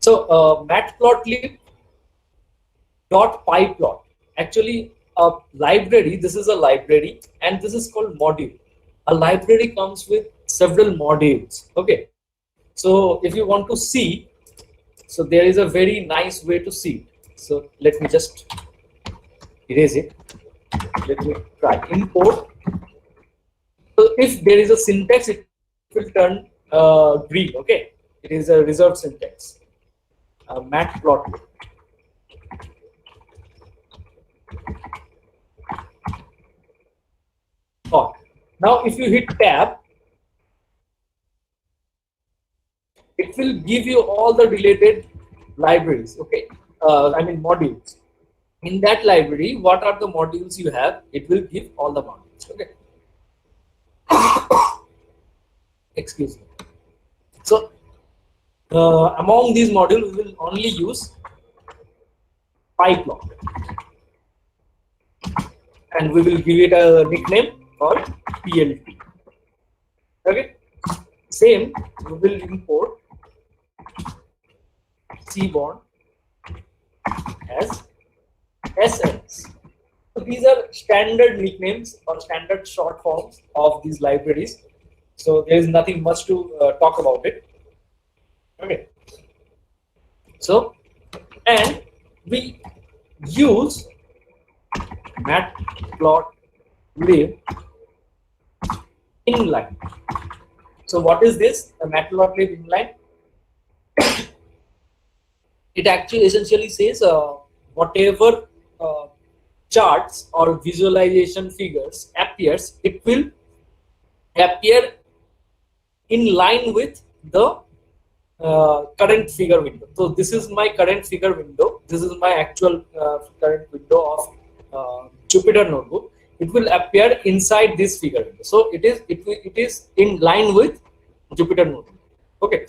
So matplotlib.pyplot, actually a library, this is a library, and this is called module. A library comes with several modules. Okay, so if you want to see, so there is a very nice way to see it. So let me just erase it. Let me try import. So if there is a syntax, it will turn green. Okay, it is a reserved syntax. Matplotlib. Oh. Now if you hit tab, it will give you all the related libraries. Okay, I mean modules. In that library, what are the modules you have? It will give all the modules. Okay. Excuse me. So among these modules, we will only use pyplot, and we will give it a nickname called PLT. Okay. Same, we will import Seaborn as SNs. So these are standard nicknames or standard short forms of these libraries. So there is nothing much to talk about it. Okay. So, and we use Matplotlib inline. So what is this? The Matplotlib inline? It actually essentially says whatever charts or visualization figures appears, it will appear in line with the current figure window. So this is my current figure window. This is my actual current window of Jupyter notebook. It will appear inside this figure window. So it is in line with Jupyter notebook. Okay.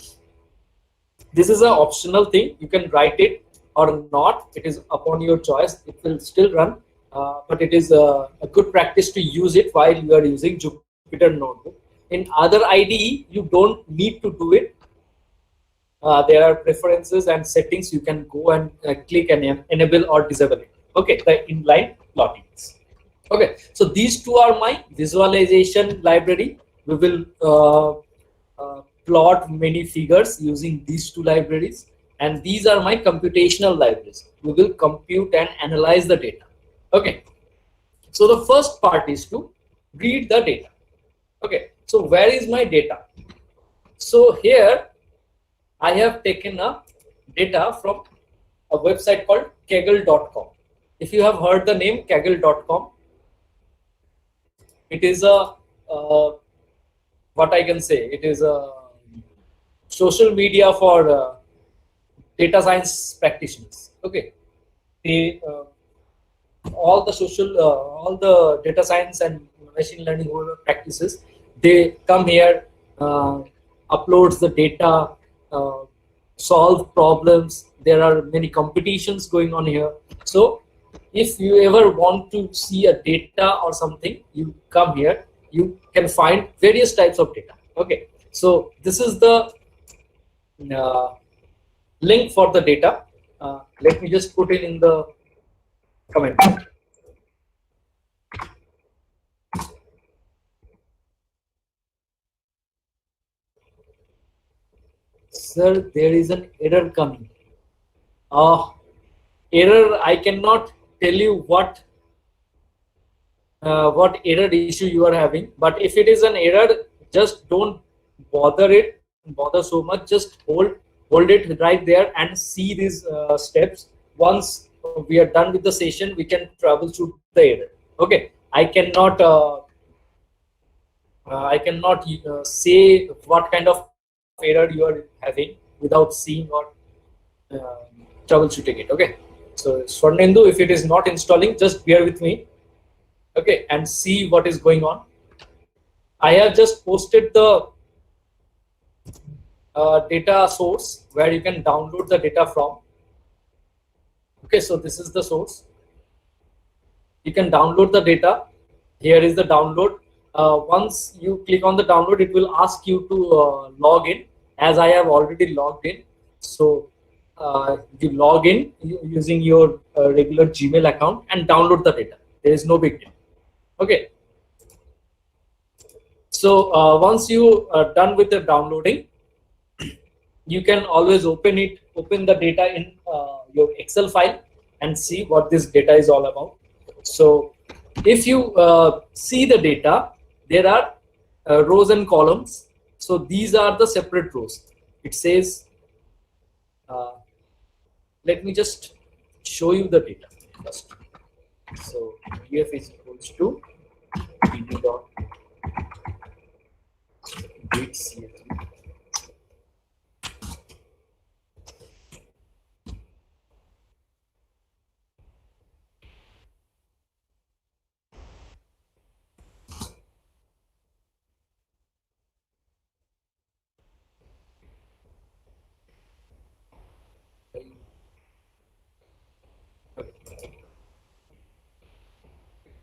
This is an optional thing. You can write it or not. It is upon your choice. It will still run, but it is a good practice to use it while you are using Jupyter notebook. In other IDE, you don't need to do it. There are preferences and settings. You can go and click and enable or disable it. Okay, the inline plottings. Okay, so these two are my visualization library. We will plot many figures using these two libraries, and these are my computational libraries. We will compute and analyze the data. Okay, so the first part is to read the data. Okay, so where is my data? So here I have taken a data from a website called kaggle.com. If you have heard the name kaggle.com, it is a what I can say, it is a social media for data science practitioners. Okay, they all the data science and machine learning practices, they come here, uploads the data, solve problems. There are many competitions going on here. So if you ever want to see a data or something, you come here, you can find various types of data. Okay, so this is the link for the data. Let me just put it in the comment. Sir, there is an error coming. Error, I cannot tell you what error issue you are having, but if it is an error, just don't bother so much. Just hold it right there and see these steps. Once we are done with the session, we can troubleshoot the error. Okay, I cannot say what kind of error you are having without seeing or troubleshooting it. Okay, so Swarnendu, if it is not installing, just bear with me. Okay, and see what is going on. I have just posted the data source where you can download the data from. Okay, so this is the source. You can download the data. Here is the download. Once you click on the download, it will ask you to log in. As I have already logged in, so you log in using your regular Gmail account and download the data. There is no big deal. Okay. So once you are done with the downloading, you can always open the data in your Excel file and see what this data is all about. So if you see the data, there are rows and columns. So these are the separate rows. It says, let me just show you the data first. So df is equals to dt dot read CSV.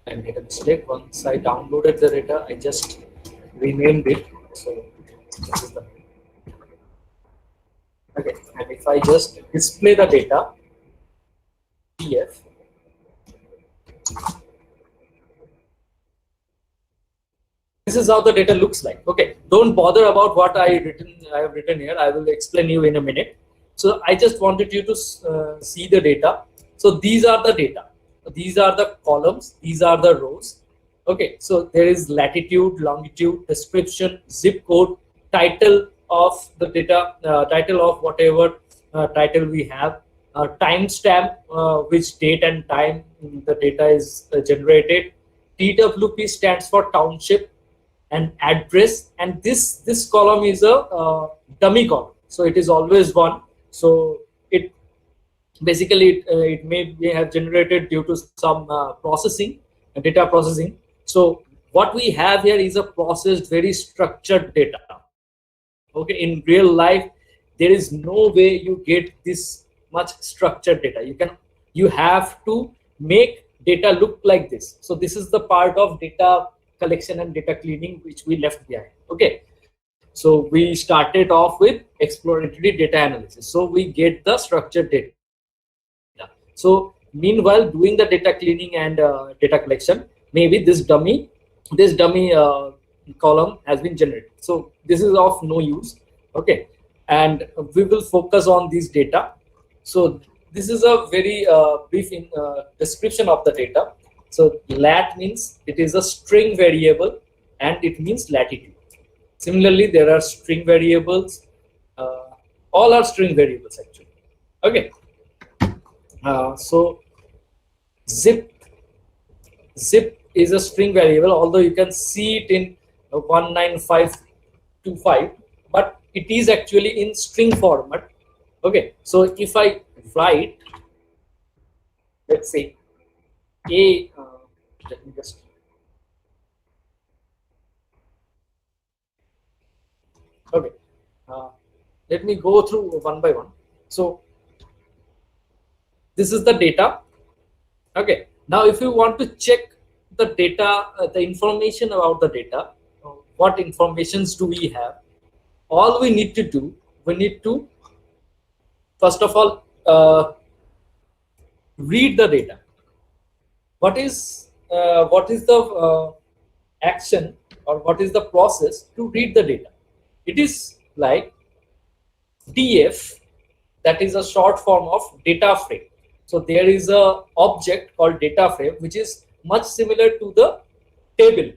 I made a mistake. Once I downloaded the data, I just renamed it. So this is the okay. And if I just display the data, df. This is how the data looks like. Okay, don't bother about what I have written here. I will explain you in a minute. So I just wanted you to see the data. So these are the data. These are the columns. These are the rows. Okay, so there is latitude, longitude, description, zip code, title of the data, title of whatever title we have, timestamp, which date and time the data is generated. TWP stands for township, and address, and this column is a dummy column, so it is always one. So it basically it may have generated due to some processing, data processing. So what we have here is a processed, very structured data. Okay, in real life there is no way you get this much structured data. You have to make data look like this. So this is the part of data collection and data cleaning which we left behind. Okay, so we started off with exploratory data analysis, so we get the structured data. So meanwhile doing the data cleaning and data collection, maybe this dummy column has been generated, so this is of no use. Okay, and we will focus on this data. So this is a very brief description of the data. So lat means it is a string variable and it means latitude. Similarly, there are string variables. All are string variables actually. Okay. So zip is a string variable, although you can see it in 19525, but it is actually in string format. Okay. So if I write, let's say let me just okay, let me go through one by one. So this is the data. Okay, now if you want to check the data, the information about the data, what informations do we have? All we need to do, we need to first of all read the data. What is the action, or what is the process to read the data? It is like df, that is a short form of data frame. So there is a object called data frame which is much similar to the table,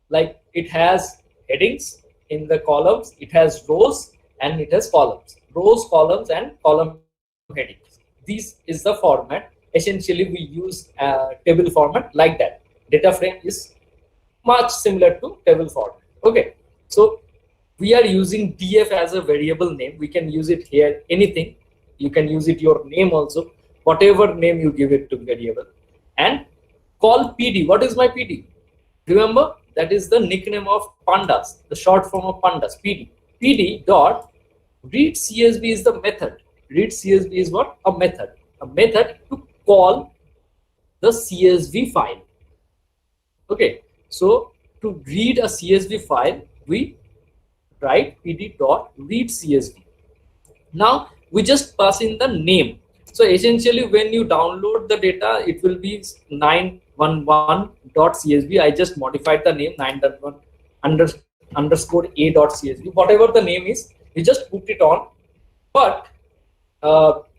like it has headings in the columns, it has rows and it has columns, and column headings. This is the format. Essentially we use table format like that. Data frame is much similar to table format. Okay, so we are using df as a variable name. We can use it here, anything. You can use it your name also, whatever name you give it to variable. And call pd. What is my pd? Remember, that is the nickname of pandas, the short form of pandas, pd. Pd dot read csv is the method. Read csv is what? A method to call the csv file. Okay, so to read a csv file, we write pd dot read csv. Now we just pass in the name. So essentially when you download the data, it will be 911.csv. I just modified the name 911 underscore a.csv. Whatever the name is, you just put it on, but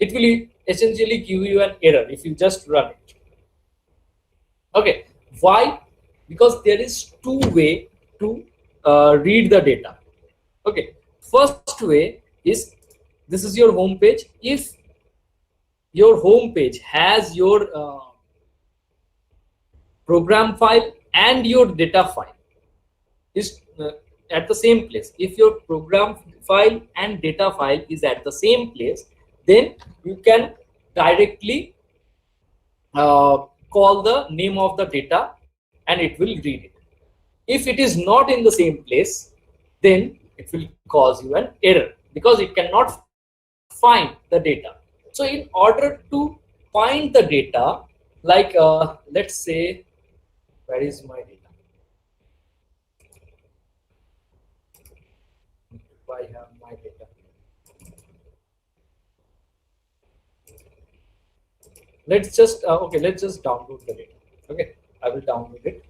it will essentially give you an error if you just run it. Okay, why? Because there is two ways to read the data. Okay, first way is, this is your home page. If your home page has your program file and your data file is at the same place, if your program file and data file is at the same place, then you can directly call the name of the data and it will read it. If it is not in the same place, then it will cause you an error because it cannot find the data. So in order to find the data, like let's say, where is my data? If I have my data, let's just okay, let's just download the data. Okay, I will download it.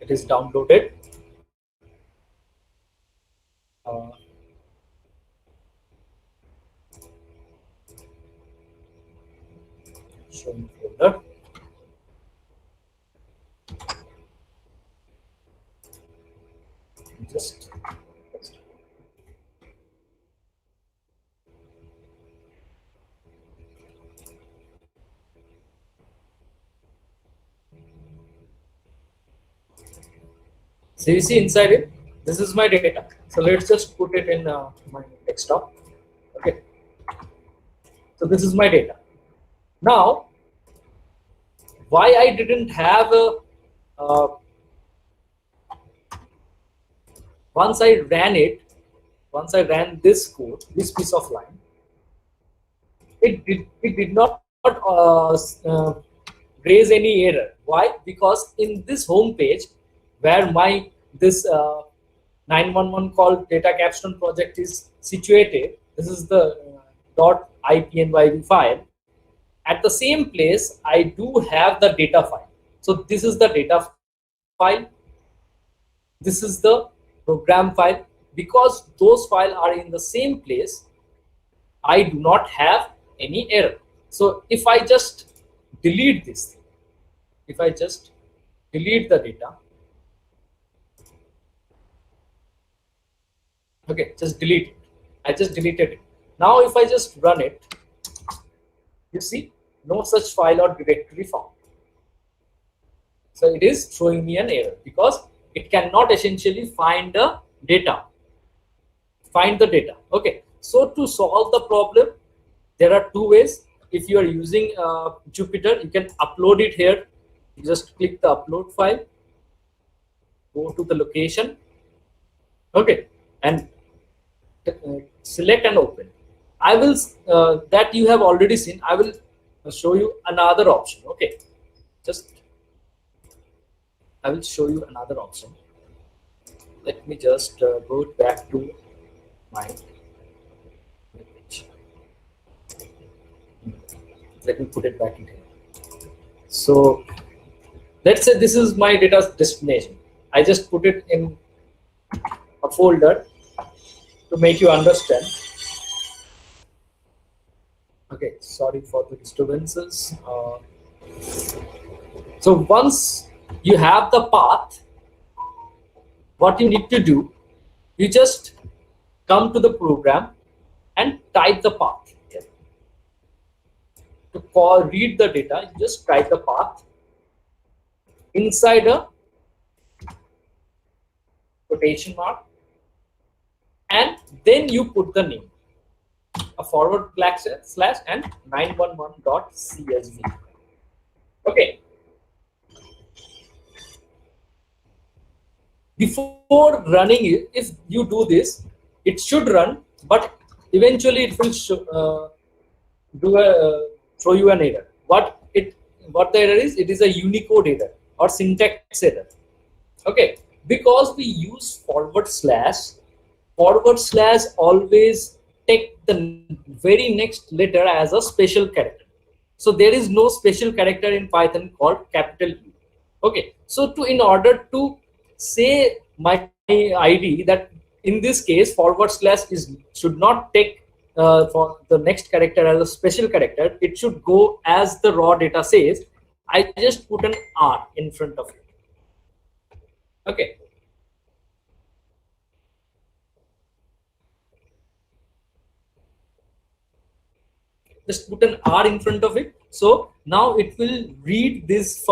It is downloaded. Showing folder. Just so you see inside it, this is my data. So let's just put it in my desktop. Okay. So this is my data. Now, why I didn't have a once I ran this code, this piece of line, it did not raise any error. Why? Because in this home page, where my this 911 call data capstone project is situated, this is the .ipnyb file. At the same place, I do have the data file. So this is the data file. This is the program file. Because those files are in the same place, I do not have any error. So if I just delete this, if I just delete the data, okay, just delete it. I just deleted it. Now if I just run it, you see no such file or directory found. So it is showing me an error because it cannot essentially find the data. Okay, so to solve the problem, there are two ways. If you are using Jupyter, you can upload it here. You just click the upload file, go to the location, okay, and select and open. I will that you have already seen. I will show you another option. Okay, I will show you another option. Let me just go back to my page. Let me put it back in here. So let's say this is my data destination. I just put it in a folder to make you understand. Okay, sorry for the disturbances. So once you have the path, what you need to do, you just come to the program and type the path here. To read the data, you just type the path inside a quotation mark, and then you put the name, a forward slash and 911.csv. Okay. Before running it, if you do this, it should run, but eventually it will throw you an error. What the error is? It is a Unicode error or syntax error. Okay, because we use forward slash always take the very next letter as a special character. So there is no special character in Python called capital U. Okay, so in order to say my ID that in this case forward slash should not take for the next character as a special character, it should go as the raw data says. I just put an R in front of it. Okay. Just put an R in front of it. So now it will read this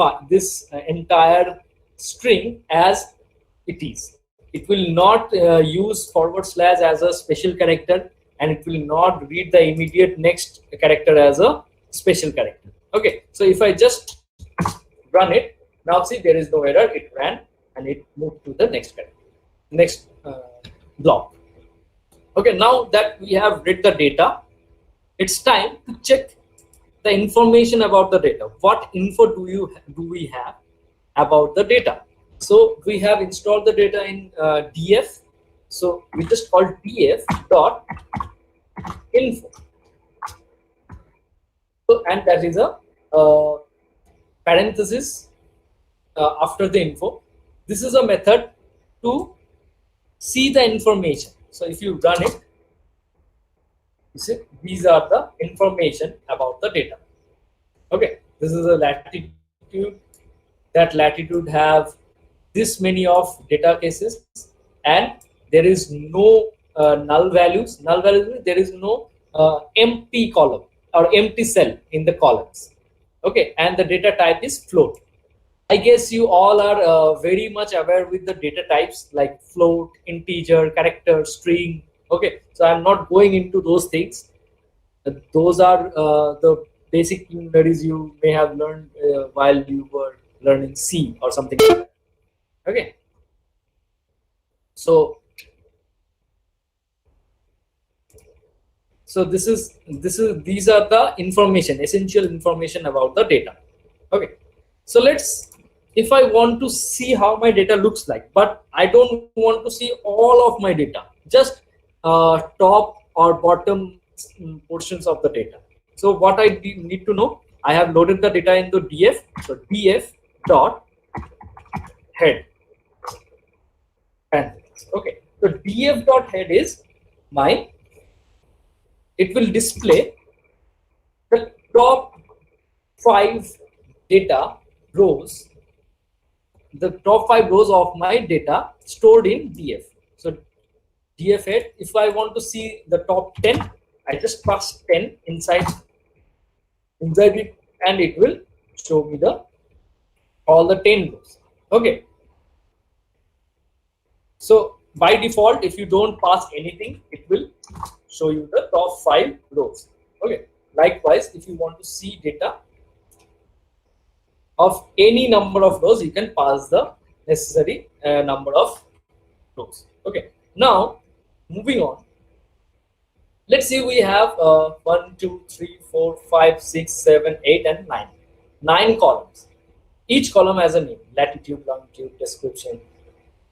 entire string as it is. It will not use forward slash as a special character, and it will not read the immediate next character as a special character. Okay, so if I just run it, now see there is no error. It ran and it moved to the next character, next block. Okay, now that we have read the data, it's time to check the information about the data. What info do we have about the data? So we have installed the data in df, So we just call df dot info. So, and that is a parenthesis after the info. This is a method to see the information. So if you run it, you see these are the information about the data. Okay, this is a latitude. That latitude have this many of data cases, and there is no null values. Null values means there is no empty column or empty cell in the columns. Okay, and the data type is float. I guess you all are very much aware with the data types like float, integer, character, string. Okay, so I'm not going into those things. Those are the basic preliminaries you may have learned while you were learning C or something like that. Okay, so these are the information, essential information about the data. Okay, so if I want to see how my data looks like, but I don't want to see all of my data, just top or bottom portions of the data. So what I need to know, I have loaded the data into df. So df dot head. Okay, so df dot head is it will display the top 5 data rows, the top 5 rows of my data stored in df. So df head, if I want to see the top 10, I just pass 10 inside it, and it will show me all the 10 rows. Okay, so by default, if you don't pass anything, it will show you the top 5 rows. Okay, likewise, if you want to see data of any number of rows, you can pass the necessary number of rows. Okay, now moving on, let's see, we have 1 2 3 4 5 6 7 8 and 9 columns. Each column has a name: latitude, longitude, description,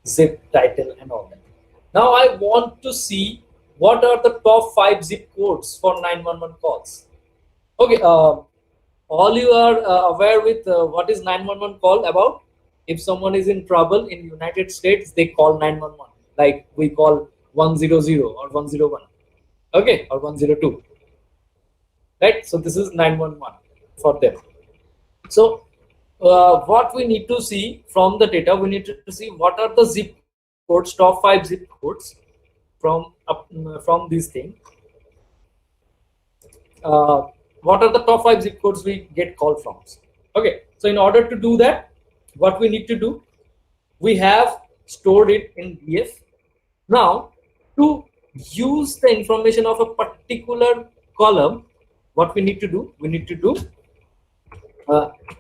zip, title, and all that. Now I want to see what are the top 5 zip codes for 911 calls. Okay, all you are aware with what is 911 call about? If someone is in trouble in United States, they call 911, like we call 100 or 101, okay, or 102, right? So this is 911 for them. So what we need to see from the data, we need to see what are the zip codes, top 5 zip codes from this thing. What are the top 5 zip codes we get called from? Okay, so in order to do that, what we need to do, we have stored it in df. Now to use the information of a particular column, what we need to do,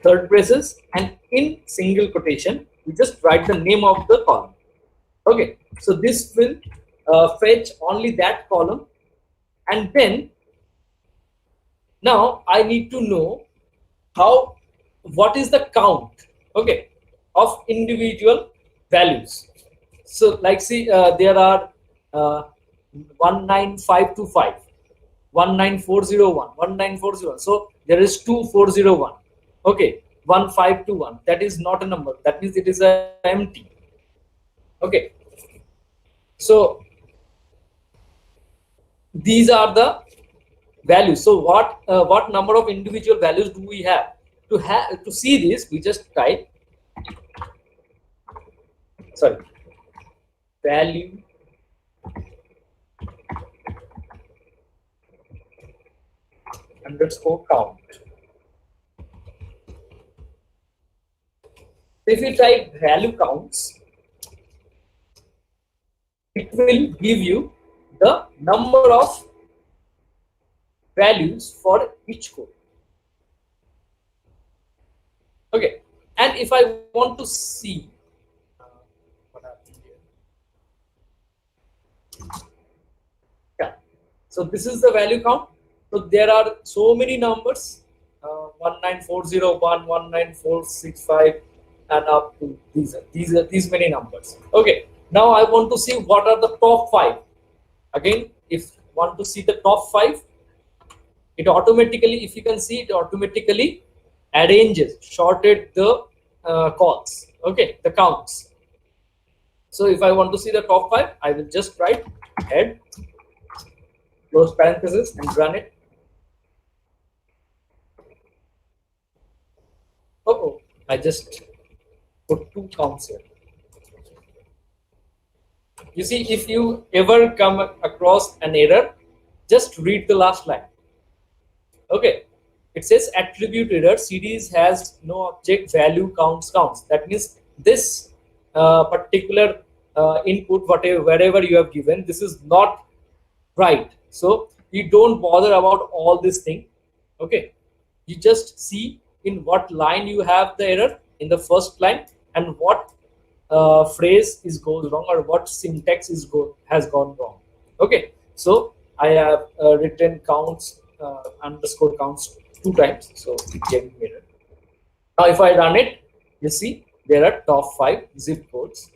third braces, and in single quotation we just write the name of the column. Okay, so this will fetch only that column, and then now I need to know what is the count, okay, of individual values. So like, see, there are 19525, 19401, 19401. So there is 2401. Okay, 1521. That is not a number. That means it is empty. Okay. So these are the values. So what number of individual values do we have? To see this, we just type value underscore count. If you type value counts, it will give you the number of values for each code. Okay, and if I want to see what happened here, yeah, so this is the value count. So there are so many numbers, 19401, 19465, and up to these many numbers. Okay, Now I want to see what are the top 5. Again, if want to see the top 5, it automatically, if you can see, it automatically arranges, sorted the calls, okay, the counts. So if I want to see the top 5, I will just write head, close parenthesis, and run it. Oh, I just put 2 counts here. You see, if you ever come across an error, just read the last line. Okay, it says attribute error, series has no object, value counts. That means this particular input, whatever, wherever you have given, this is not right. So you don't bother about all this thing. Okay, you just see in what line you have the error in the first line, and what phrase is goes wrong, or what syntax has gone wrong. Okay, so I have written counts underscore counts 2 times, so it gave me error. Now if I run it, you see there are top 5 zip codes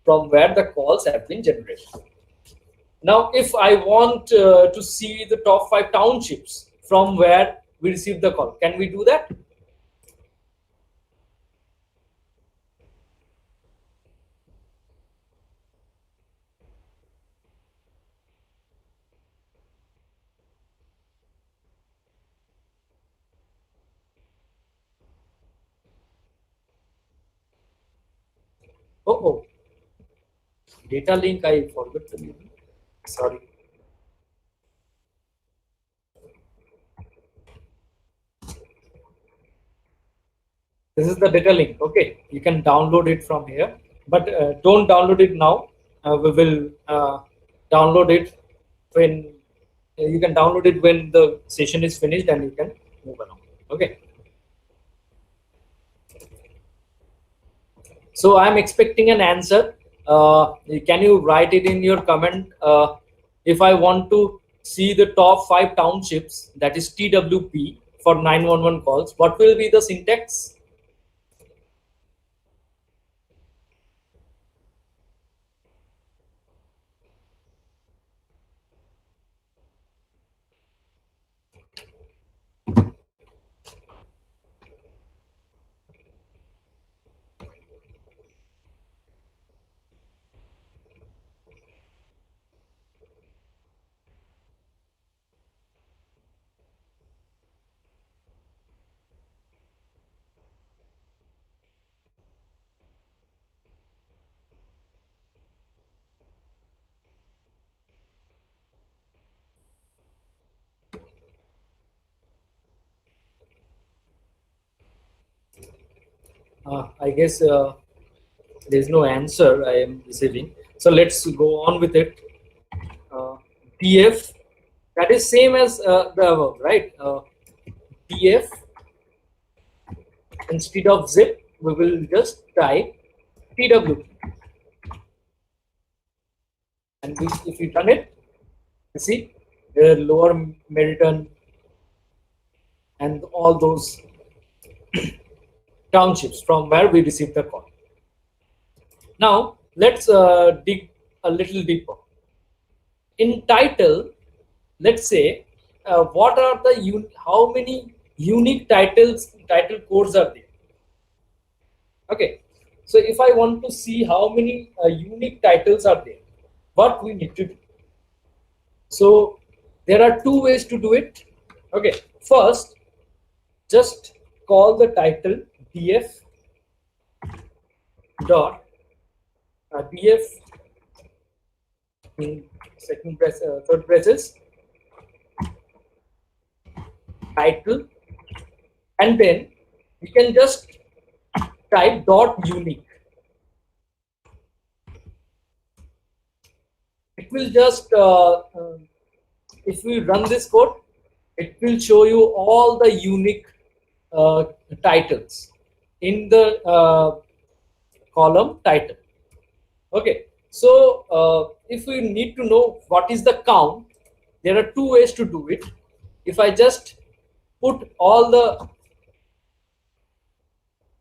from where the calls have been generated. Now if I want to see the top 5 townships from where we received the call, can we do that? Oh, data link I forgot to give. Sorry. This is the data link. Okay, you can download it from here, but don't download it now. We will download it when you can download it when the session is finished, and you can move along. Okay. So I'm expecting an answer. Can you write it in your comment? If I want to see the top 5 townships, that is TWP for 911 calls, what will be the syntax? I guess there is no answer I am receiving. So let's go on with it. PF, that is same as the above, right? PF, instead of zip, we will just type TWP. And if we run it, you see there are lower Meriton and all those townships from where we received the call. Now let's dig a little deeper. In title, let's say what are the how many unique title codes are there? Okay, so if I want to see how many unique titles are there, what we need to do? So there are 2 ways to do it. Okay, first, just call the title df dot df in third braces title, and then you can just type dot unique. It will just if we run this code, it will show you all the unique titles in the column title. Okay, so if we need to know what is the count, there are 2 ways to do it. If I just put all the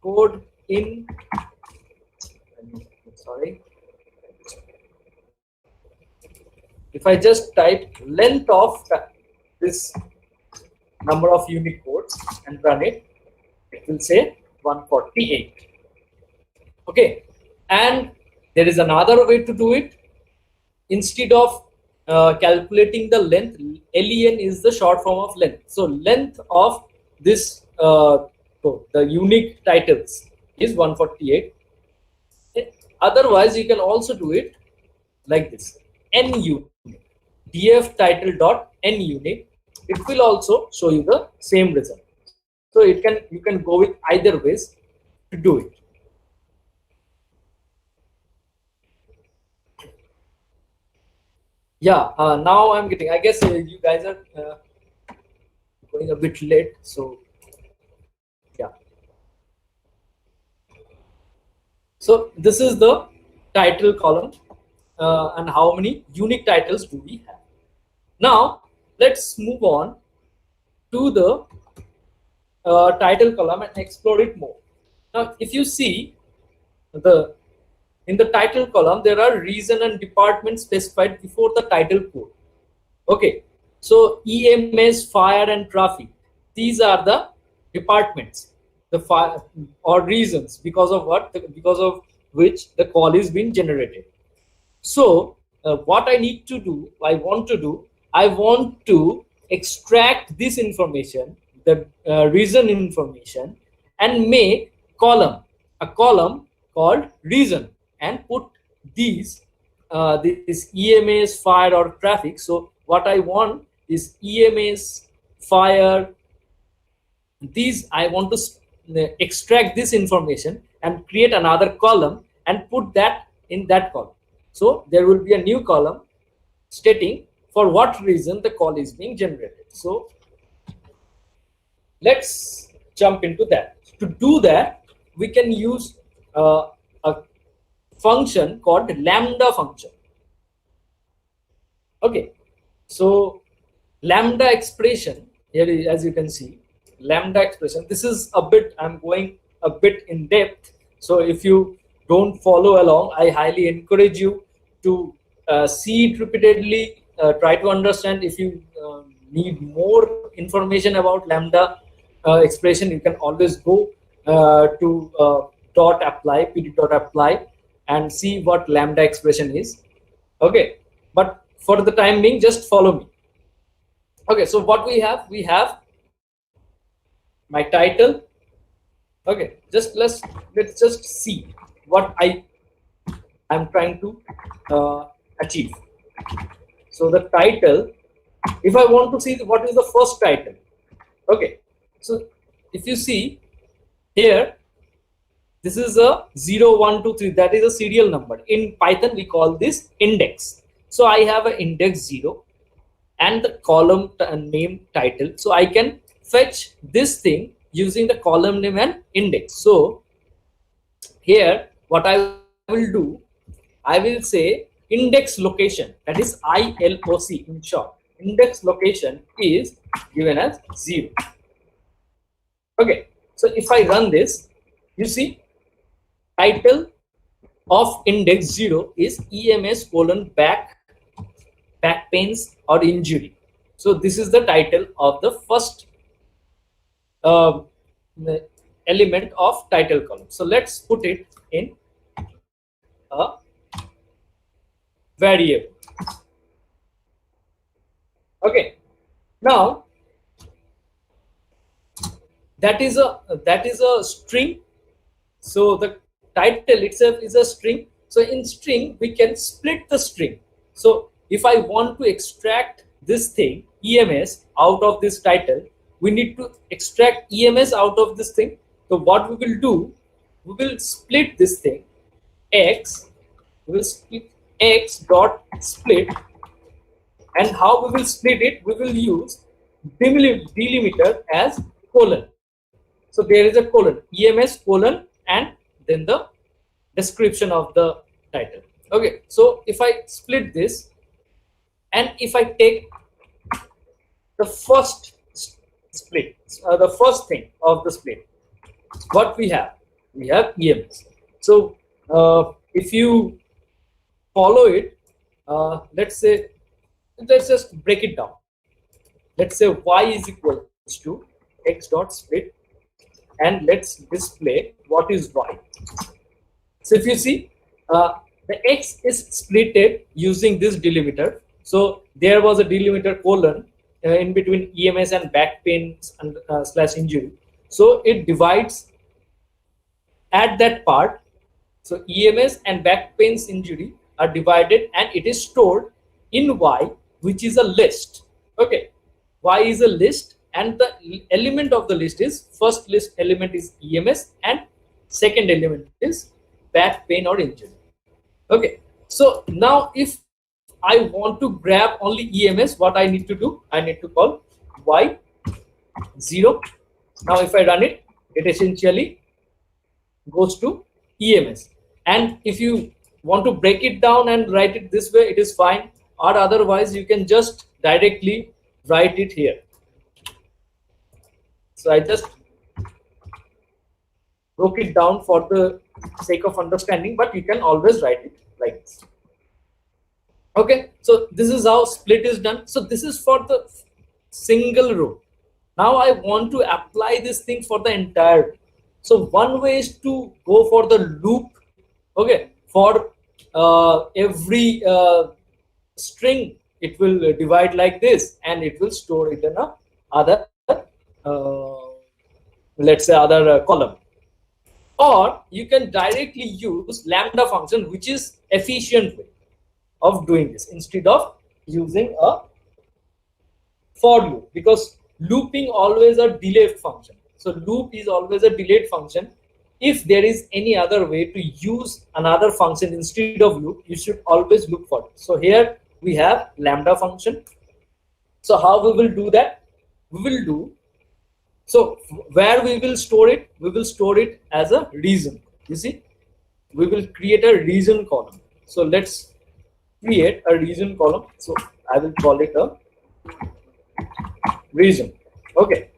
code in, sorry, if I just type length of this number of Unicodes and run it, it will say 148. Okay, and there is another way to do it. Instead of calculating the length, len is the short form of length. So length of this the unique titles is 148. Otherwise, you can also do it like this: n unit, df title dot n unit. It will also show you the same result. So you can go with either ways to do it. Yeah, now I'm getting. I guess you guys are going a bit late, so yeah. So this is the title column, and how many unique titles do we have? Now let's move on to the title column and explore it more. Now, if you see in the title column, there are region and department specified before the title code. Okay, so EMS, fire, and traffic. These are the departments, the fire or reasons because of what, because of which the call is being generated. So what I need to do, I want to extract this information, the reason information, and make a column called reason, and put these this EMS, fire, or traffic. So what I want is EMS, fire. These I want to extract this information and create another column and put that in that column. So there will be a new column stating for what reason the call is being generated. So let's jump into that. To do that, we can use a function called lambda function. Okay, so lambda expression here, as you can see, lambda expression. This is a bit, I'm going a bit in depth. So if you don't follow along, I highly encourage you to see it repeatedly, try to understand. If you need more information about lambda expression, you can always go to pd.apply and see what lambda expression is. Okay, but for the time being, just follow me. Okay, so what we have my title. Okay, let's just see what I'm trying to achieve. So the title, if I want to see what is the first title. Okay, so if you see here, this is a 0, 1, 2, 3. That is a serial number. In Python, we call this index. So I have an index 0 and the column name title. So I can fetch this thing using the column name and index. So here, what I will do, I will say index location, that is ILOC in short. Index location is given as 0. Okay, so if I run this, you see title of index 0 is EMS colon back pains or injury. So this is the title of the first element of title column. So let's put it in a variable. Okay, now that is a string. So the title itself is a string. So in string, we can split the string. So if I want to extract this thing EMS out of this title, we need to extract EMS out of this thing. So what we will do, we will split this thing x. We will split x dot split, and how we will split it? We will use delimiter as colon. So there is a colon, EMS colon, and then the description of the title. Okay, so if I split this, and if I take the first split, the first thing of the split, what we have EMS. So if you follow it, let's say Let's just break it down. Let's say y is equals to x dot split, and let's display what is y. So if you see, the x is splitted using this delimiter. So there was a delimiter colon in between EMS and back pains and slash injury. So it divides at that part. So EMS and back pains injury are divided, and it is stored in y, which is a list. Okay, y is a list, and the element of the list is, first list element is EMS and second element is back pain or injury. Okay, so now if I want to grab only EMS, what I need to do, I need to call y0. Now if I run it, it essentially goes to EMS. And if you want to break it down and write it this way, it is fine, or otherwise you can just directly write it here. So I just broke it down for the sake of understanding, but you can always write it like this. Okay, so this is how split is done. So this is for the single row. Now I want to apply this thing for the entire. So one way is to go for the loop. Okay, for every string, it will divide like this, and it will store it in a other, let's say, other column. Or you can directly use lambda function, which is efficient way of doing this instead of using a for loop, because looping always a delayed function. So loop is always a delayed function. If there is any other way to use another function instead of loop, you should always look for it. So here we have lambda function. So how we will do that? We will do, so where we will store it? We will store it as a reason. You see, we will create a reason column. So let's create a reason column. So I will call it a reason. Okay.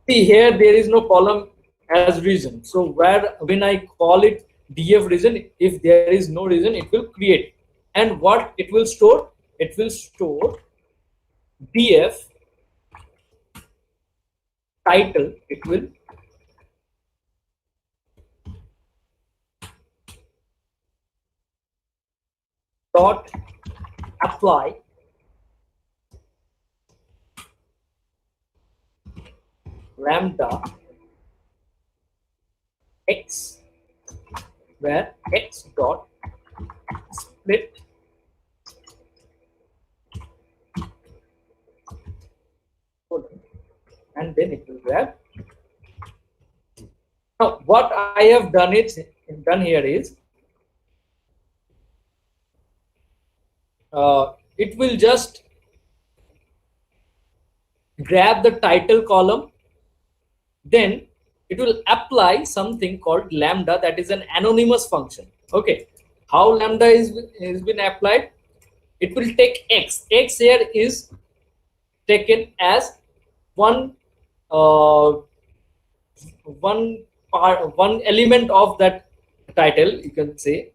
See here, there is no column as reason. So when I call it df reason, if there is no reason, it will create. And what it will store? It will store df title. It will dot apply lambda x, where x dot split and then it will grab. Now what I have done here is it will just grab the title column, then it will apply something called lambda, that is an anonymous function. Okay, how lambda is been applied? It will take x. X here is taken as one element of that title. You can say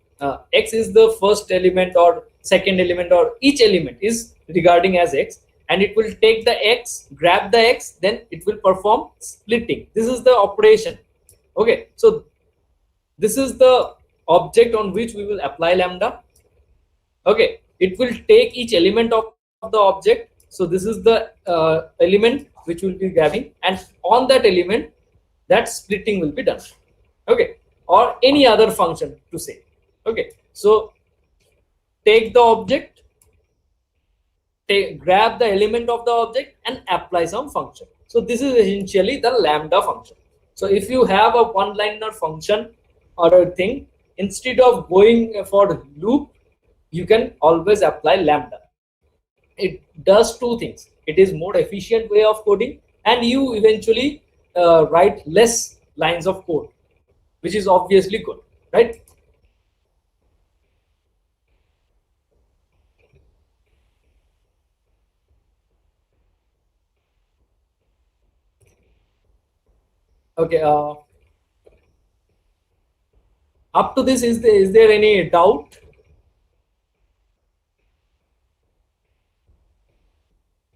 x is the first element or second element, or each element is regarding as x, and it will take the x, grab the x, then it will perform splitting. This is the operation. Okay, so this is the object on which we will apply lambda. Okay, it will take each element of the object. So this is the element which will be grabbing, and on that element, that splitting will be done. Okay, or any other function to say. Okay, so take the object, grab the element of the object, and apply some function. So this is essentially the lambda function. So if you have a one-liner function or a thing, instead of going for loop, you can always apply lambda. It does two things. It is more efficient way of coding, and you eventually write less lines of code, which is obviously good, right? Okay, up to this, is there any doubt?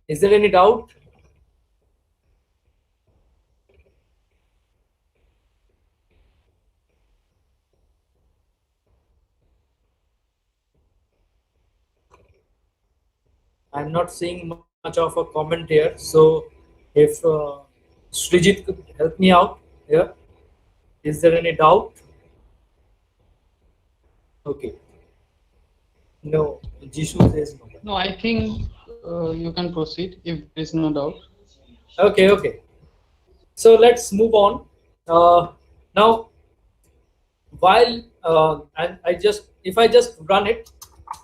Is there any doubt? I'm not seeing much of a comment here. So if Srijit could help me out here. Is there any doubt? Okay. No, Jishu says no. No, I think you can proceed if there is no doubt. Okay, okay. So let's move on. Now, while and if I just run it,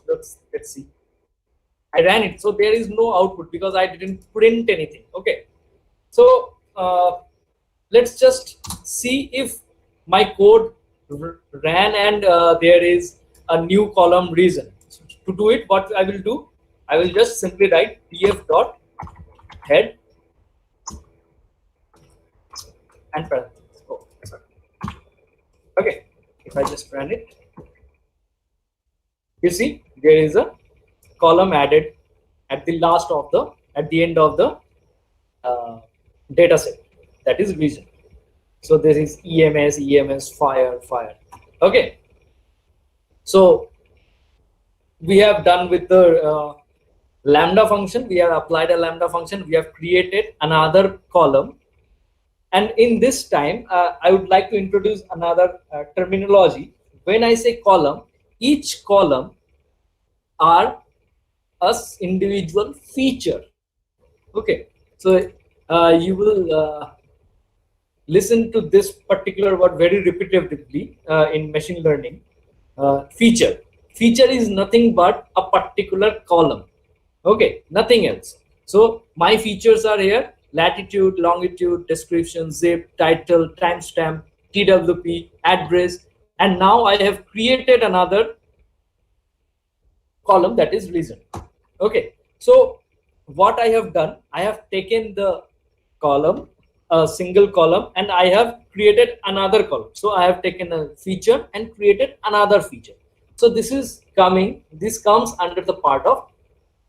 let's see. I ran it, so there is no output because I didn't print anything. Okay. So let's just see if my code ran and there is a new column reason. So to do it, what I will do, I will just simply write df dot head and parentheses. Oh, sorry. Okay, if I just run it, you see there is a column added at the end of the data set, that is reason. So this is EMS, fire. Okay, so we have done with the lambda function. We have applied a lambda function. We have created another column, and in this time I would like to introduce another terminology. When I say column, each column are a individual feature. Okay, so you will listen to this particular word very repetitively in machine learning. Feature is nothing but a particular column. Okay, nothing else. So my features are here: latitude, longitude, description, zip, title, timestamp, TWP, address, and now I have created another column, that is reason. Okay, so what I have done, I have taken the column, a single column, and I have created another column. So I have taken a feature and created another feature. So this comes under the part of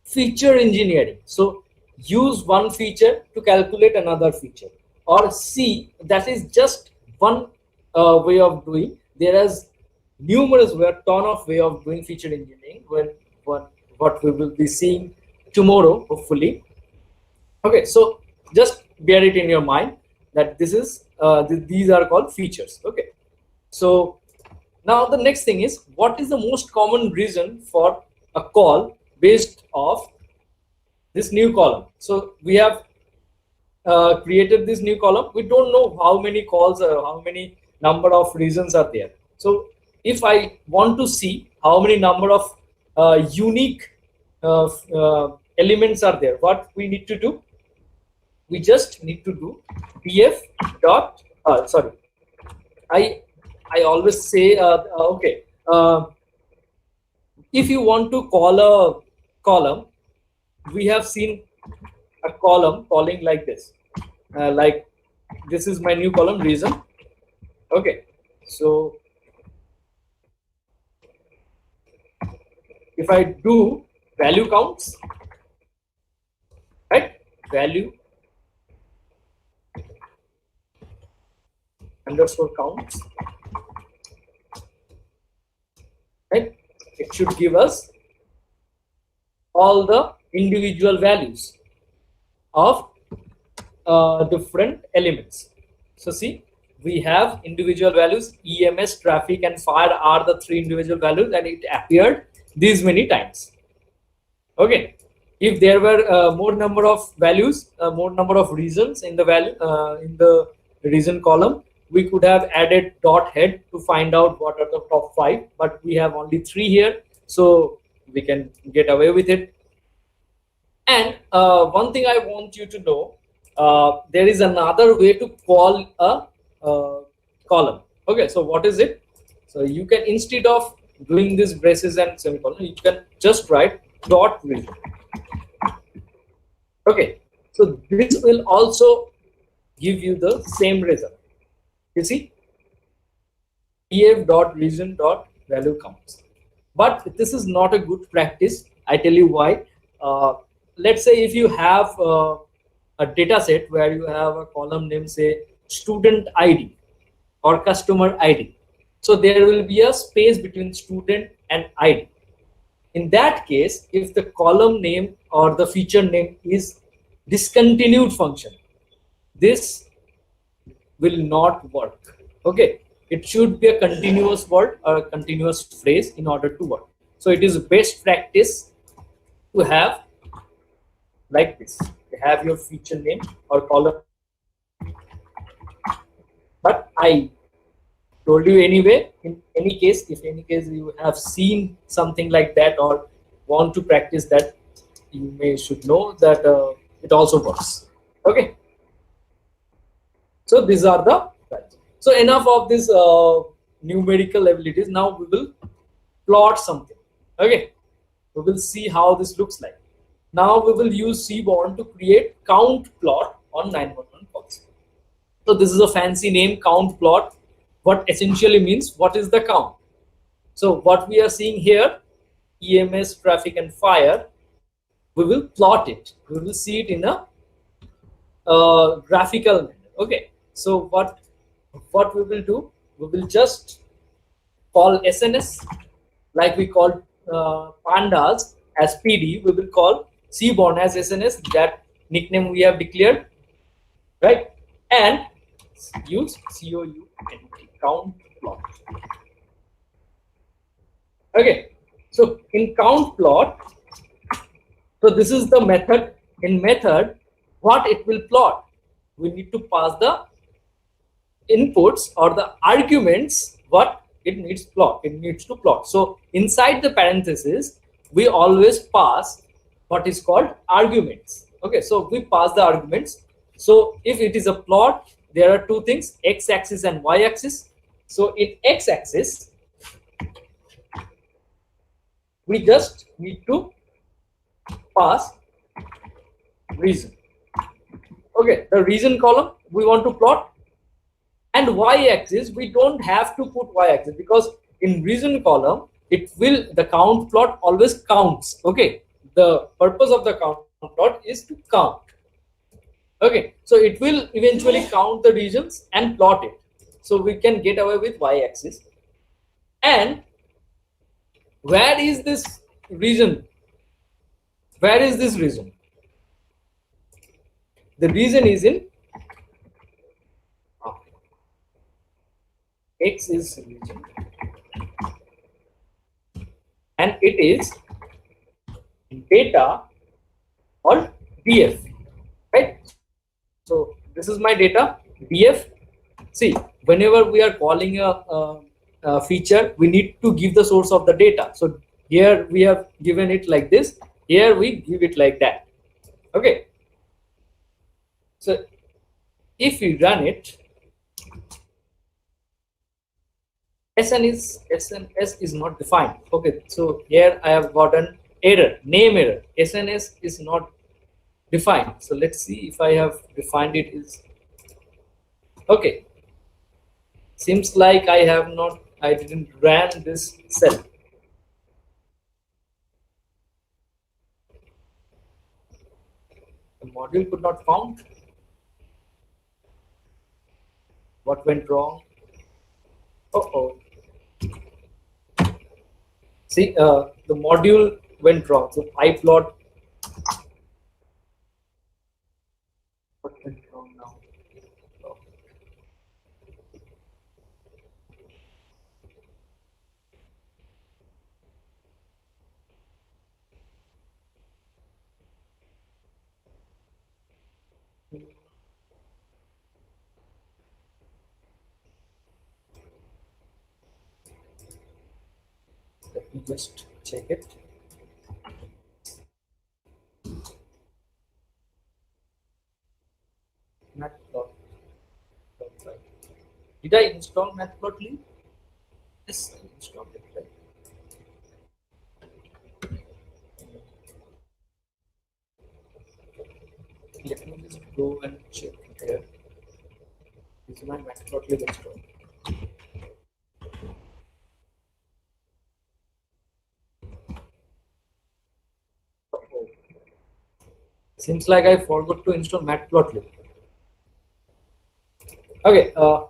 feature engineering. So use one feature to calculate another feature, or see, that is just one way of doing. There is numerous ton of way of doing feature engineering, what we will be seeing tomorrow, hopefully. Okay, so just bear it in your mind that this is these are called features. Okay, so now the next thing is, what is the most common reason for a call based off this new column? So we have created this new column. We don't know how many calls or how many number of reasons are there. So if I want to see how many number of unique elements are there, what we need to do, we just need to do df dot sorry, I always say okay, if you want to call a column, we have seen a column calling like this, like this is my new column, reason. Okay, so if I do value counts, right, value underscore counts, right, it should give us all the individual values of different elements. So see, we have individual values, EMS, traffic, and fire are the three individual values, and it appeared these many times. Okay, if there were more number of values, more number of reasons in the value in the reason column, we could have added dot head to find out what are the top 5, but we have only 3 here, so we can get away with it. And one thing I want you to know, there is another way to call a column. Okay, so what is it? So you can, instead of doing this braces and semicolon, you can just write dot reason. Okay, so this will also give you the same result. You see, df dot reason dot value counts. But this is not a good practice. I tell you why. let's say if you have a data set where you have a column name, say student ID or customer ID. So there will be a space between student and ID. In that case, if the column name or the feature name is discontinued function, this will not work. Okay, it should be a continuous word or a continuous phrase in order to work. So it is best practice to have like this. You have your feature name or column, but I told you anyway. In any case, if any case you have seen something like that or want to practice that, you should know that it also works. Okay, so these are the values. So enough of this numerical abilities. Now we will plot something. Okay, we will see how this looks like. Now we will use Seaborn to create count plot on 911 calls. So this is a fancy name, count plot. What essentially means, what is the count? So what we are seeing here, EMS, traffic and fire, we will plot it. We will see it in a graphical manner. Okay, so what we will do, we will just call SNS like we call Pandas as PD. We will call Seaborn as SNS, that nickname we have declared, right? And use count plot. Okay, so in count plot, so this is the method. In method, what it will plot, we need to pass the inputs or the arguments what it needs to plot. So inside the parenthesis, we always pass what is called arguments. Okay, so we pass the arguments. So if it is a plot, there are two things, x-axis and y-axis. So in x-axis, we just need to pass reason. Okay, the reason column we want to plot, and y-axis we don't have to put y-axis, because in reason column the count plot always counts. Okay, the purpose of the count plot is to count. Okay, so it will eventually count the regions and plot it, so we can get away with y-axis. And where is this region? Where is this region? The region is in X is region, and it is data or df, right? So this is my data df. See, whenever we are calling a feature, we need to give the source of the data. So here we have given it like this, here we give it like that. Okay, so if we run it, SNS is not defined. Okay, so here I have got an error, name error. SNS is not defined. So let's see if I have defined it. Is okay. Seems like I didn't run this cell. The module could not found. What went wrong? Uh-oh. See, the module went wrong. So I plot. What went wrong now? Let me just check it. Matplotlib. Did I install Matplotlib? Yes, I installed it. Right? Let me just go and check here. This is my Matplotlib installed. Seems like I forgot to install Matplotlib. Okay, no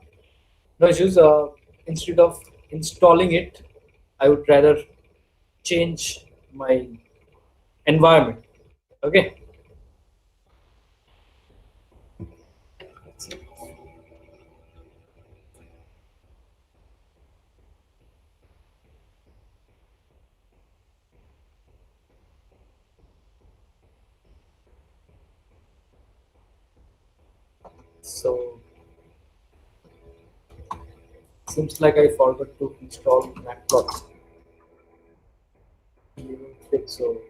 issues. Instead of installing it, I would rather change my environment. Okay. So seems like I forgot to install Matplotlib. So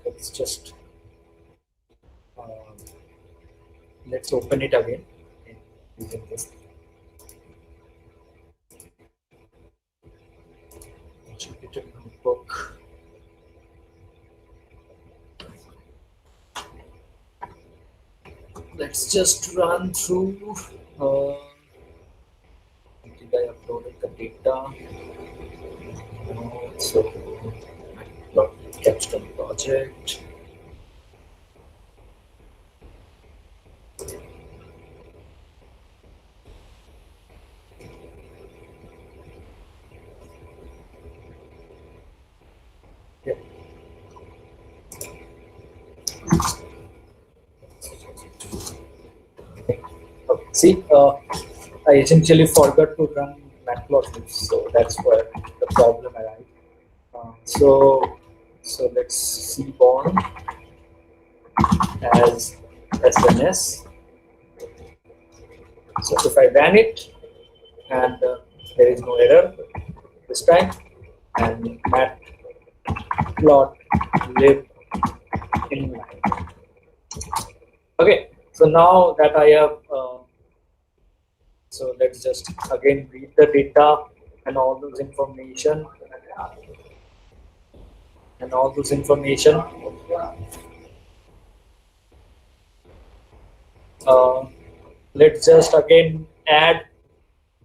let's just let's open it again using this Jupyter notebook. Let's just run through. Did I uploaded the data? No, so capstone project. Yeah. Okay. See, I essentially forgot to run Matplotlib, so that's where the problem arrived. So let's Seaborn as SNS. So if I ran it and there is no error this time, and Matplotlib inline. Okay, so now that I have, so let's just again read the data and all those information. And all those information. Let's just again add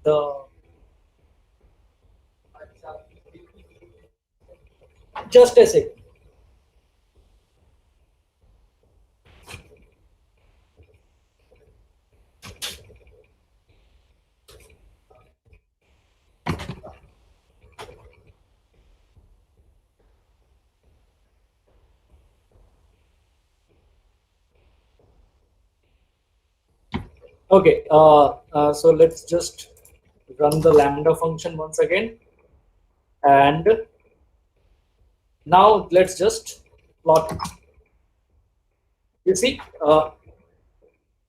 the just a second. Okay, so let's just run the lambda function once again, and now let's just plot it. You see,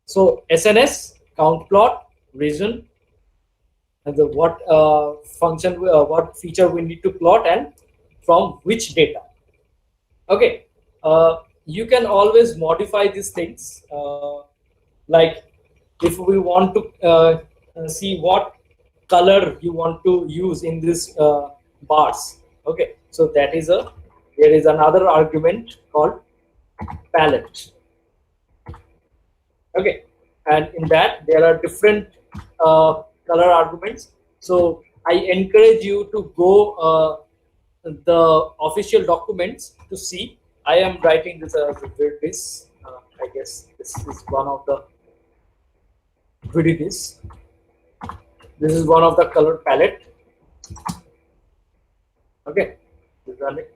so SNS count plot region, and the what function, what feature we need to plot, and from which data. Okay, you can always modify these things, like if we want to see what color you want to use in this bars. Okay, so there is another argument called palette. Okay, and in that there are different color arguments. So I encourage you to go the official documents to see. I am writing this as this. I guess this is one of the this. This is one of the color palette. Okay, run it.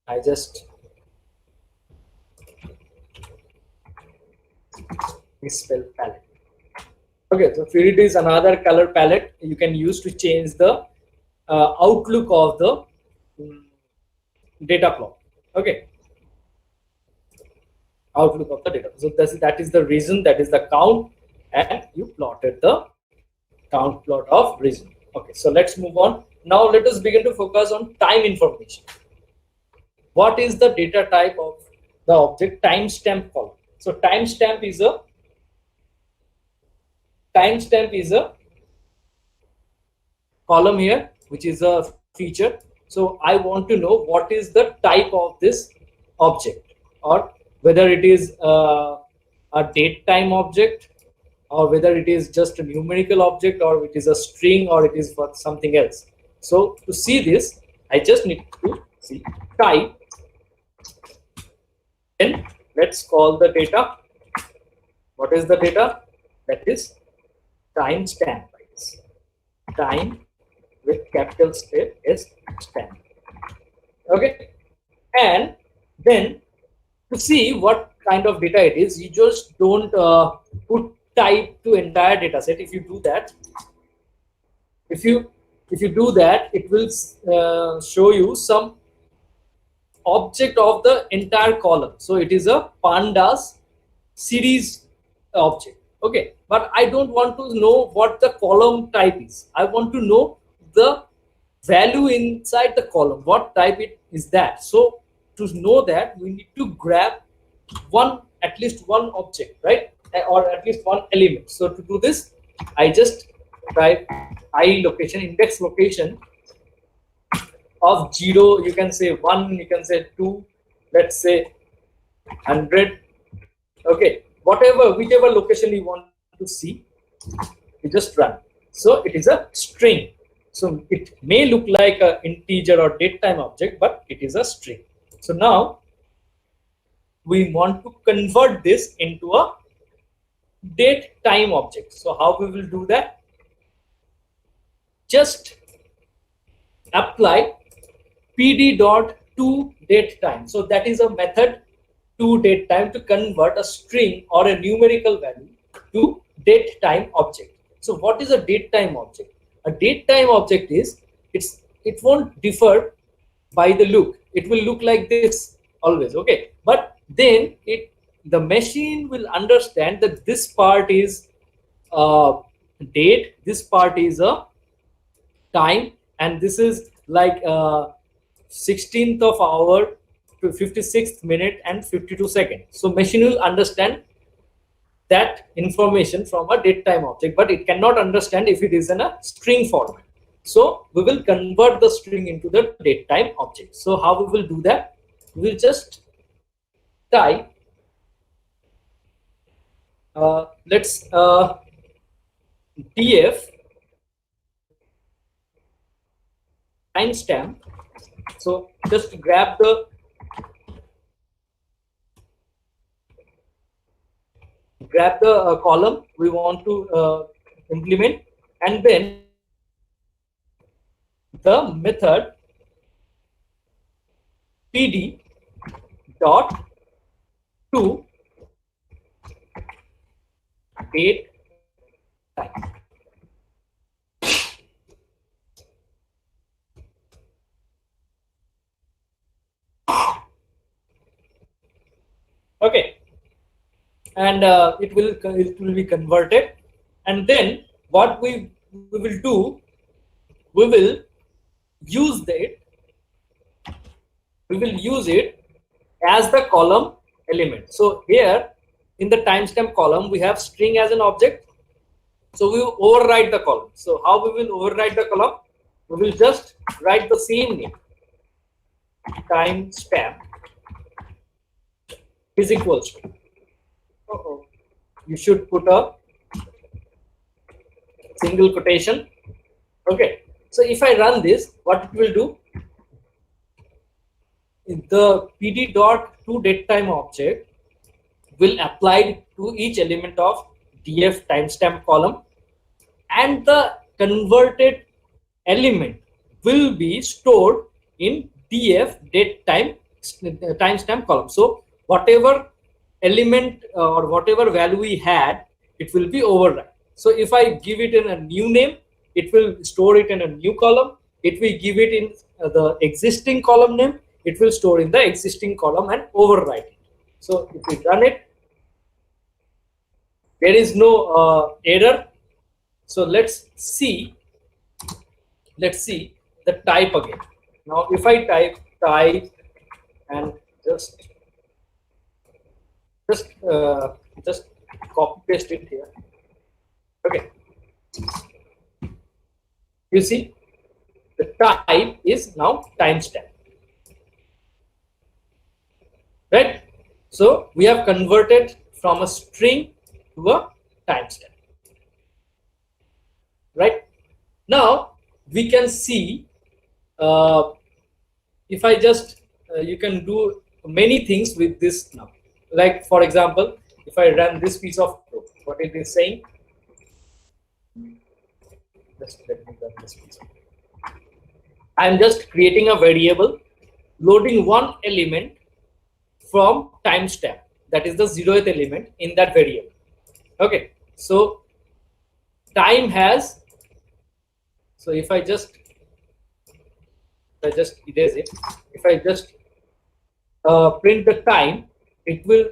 I just misspelled palette. Okay, so Fluidity is another color palette you can use to change the outlook of the data plot. Okay, outlook of the data. So that is the reason, that is the count, and you plotted the count plot of region. Okay, so let's move on. Now let us begin to focus on time information. What is the data type of the object? Timestamp column. So timestamp is a column here, which is a feature. So I want to know what is the type of this object, or whether it is a date time object, or whether it is just a numerical object, or it is a string, or it is for something else. So to see this, I just need to see type, then let's call the data. What is the data? That is timestamp. Time with capital S stamp. Okay, and then to see what kind of data it is, you just don't put type to entire data set. If you do that, if you do that, it will show you some object of the entire column. So it is a pandas series object. Okay, but I don't want to know what the column type is. I want to know the value inside the column. What type it is that? So to know that, we need to grab at least one object, right? Or at least one element. So to do this, I just type index location of 0, you can say 1, you can say 2, let's say 100. Okay, whichever location you want to see, you just run. So it is a string. So it may look like an integer or datetime object, but it is a string. So now we want to convert this into a datetime object. So how we will do that? Just apply pd.toDateTime. So that is a method toDateTime to convert a string or a numerical value to datetime object. So what is a datetime object? A datetime object is it won't differ by the look. It will look like this always. Okay, but then the machine will understand that this part is date, this part is a time, and this is like 16th of hour to 56th minute and 52 seconds. So machine will understand that information from a datetime object, but it cannot understand if it is in a string format. So we will convert the string into the datetime object. So how we will do that? We will just type let's df timestamp. So just grab the column we want to implement, and then the method pd dot to date time. Okay, and it will be converted, and then what we will do, we will use it as the column element. So here in the timestamp column we have string as an object, so we will override the column. So how we will override the column? We will just write the same name, timestamp is equals to, you should put a single quotation. Okay, so if I run this, what it will do, the pd.toDateTime object will apply to each element of df timestamp column, and the converted element will be stored in df datetime timestamp column. So whatever element or whatever value we had, it will be override. So if I give it in a new name, it will store it in a new column. If we give it in the existing column name, it will store in the existing column and override it. So if we run it, there is no error. So let's see the type again. Now if I type and just copy paste it here. Okay, you see the type is now timestamp, right? So we have converted from a string to a timestamp. Right now we can see if I just you can do many things with this now. Like for example, if I run this piece of code, what it is saying, just let me run this piece of code. I'm just creating a variable, loading one element from timestamp, that is the 0th element in that variable. Okay, so time has, so if I just erase it, if I just print the time, it will,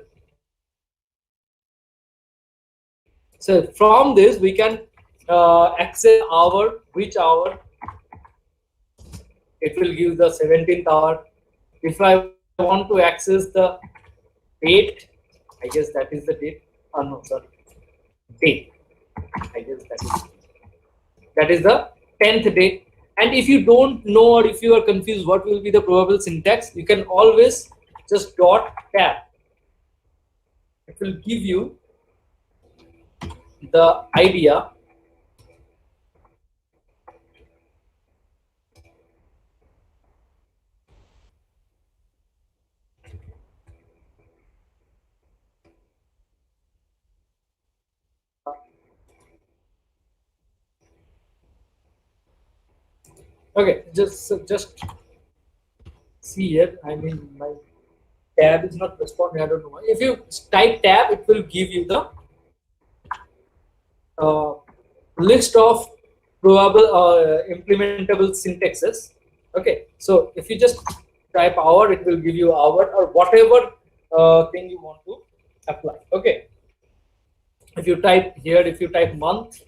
so from this we can access hour, which hour, it will give the 17th hour. If I want to access the date, I guess that is the date. Oh no, sorry, date. I guess that is the 10th day. And if you don't know, or if you are confused what will be the probable syntax, you can always just dot tab. It will give you the idea. Okay, just see here. I mean, my tab is not responding. I don't know why. If you type tab, it will give you the list of probable implementable syntaxes. Okay, so if you just type hour, it will give you hour or whatever thing you want to apply. Okay, if you type here, if you type month,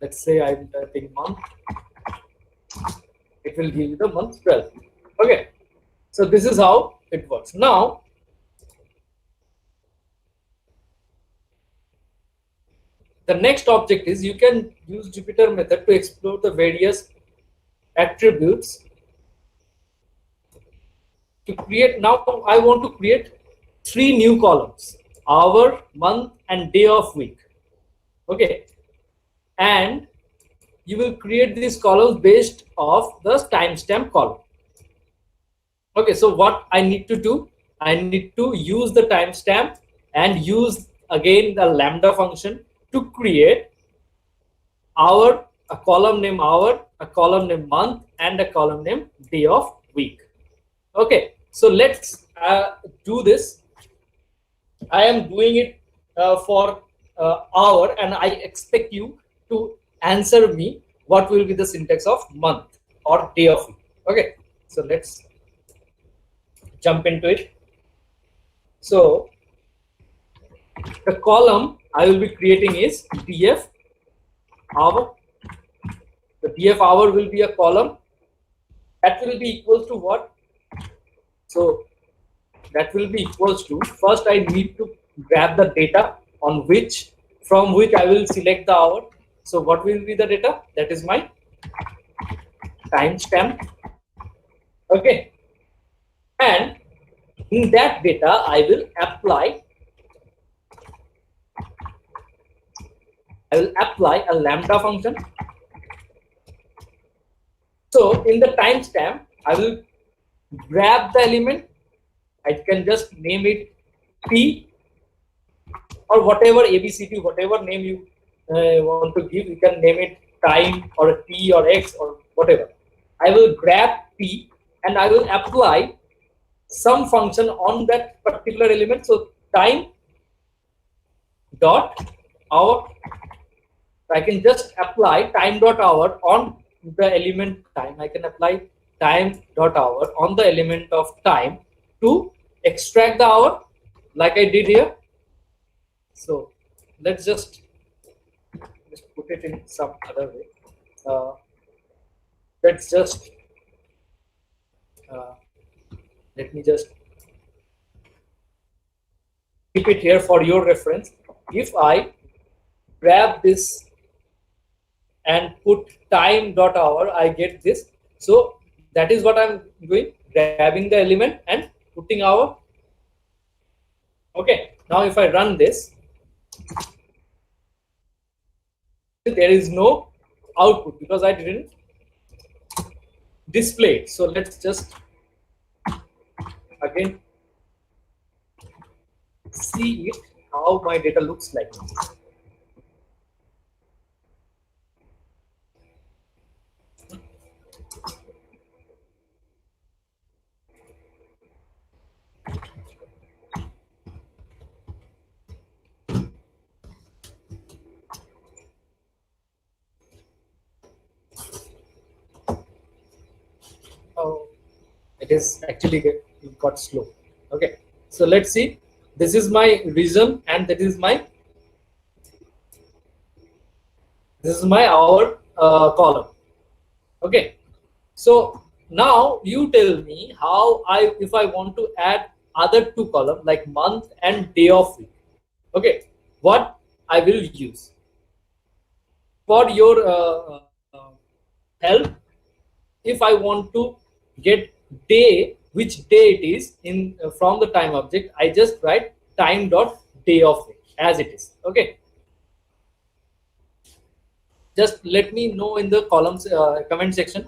let's say I'm typing month, it will give you the month 12. Okay, so this is how it works. Now the next object is, you can use Jupyter method to explore the various attributes to create. Now I want to create 3 new columns: hour, month, and day of week. Okay, and you will create these columns based off the timestamp column. Okay, so what I need to do, I need to use the timestamp and use again the lambda function to create hour, a column name hour, a column name month, and a column name day of week. Okay, so let's do this. I am doing it for hour, and I expect you to answer me what will be the syntax of month or day of week. Okay, so let's jump into it. So the column I will be creating is df hour. The df hour will be a column that will be equals to what? So that will be equals to, first I need to grab the data on which, from which I will select the hour. So what will be the data? That is my timestamp. Okay, and in that data I will apply a lambda function. So in the timestamp I will grab the element. I can just name it T or whatever, ABCD, whatever name you want to give. You can name it time or T or X or whatever. I will grab T and I will apply some function on that particular element. So time dot hour, I can just apply time dot hour on the element time. I can apply time dot hour on the element of time to extract the hour, like I did here. So let's just put it in some other way. Let's just let me just keep it here for your reference. If I grab this and put time dot hour, I get this. So that is what I'm doing, grabbing the element and putting hour. Okay, now if I run this, there is no output because I didn't display it. So let's just again see it, how my data looks like. Oh, it is actually got slow. Okay, so let's see. This is my region, and this is my our column. Okay, so now you tell me how if I want to add other two columns like month and day of week. Okay, what I will use for your help. If I want to get day, which day it is in from the time object, I just write time dot day of week as it is. Okay, just let me know in the columns comment section.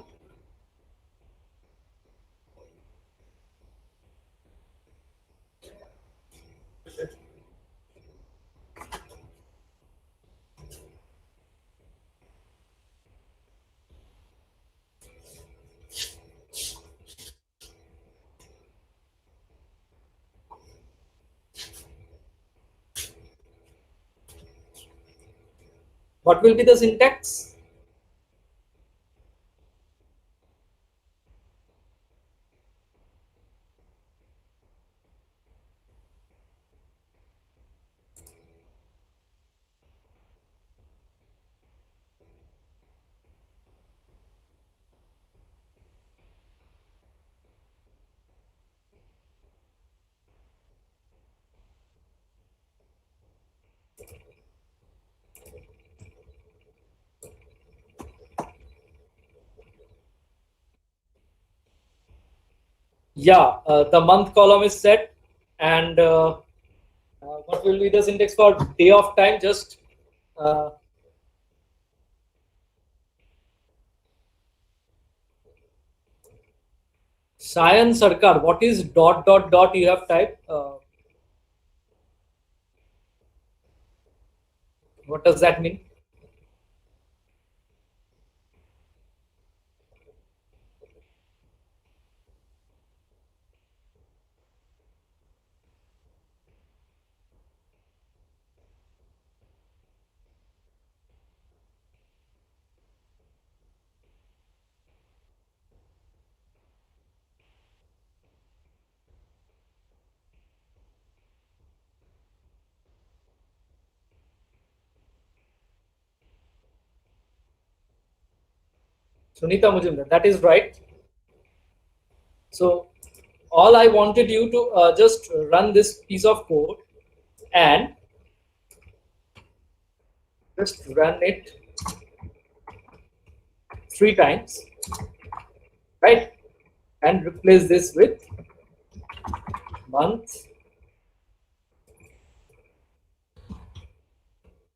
What will be the syntax? Yeah, the month column is set, and what will be the syntax for day of time? Just Sayan Sarkar, what is dot dot dot you have typed? What does that mean? Sunita Mujumdar, that is right. So all I wanted you to just run this piece of code and just run it 3 times, right? And replace this with month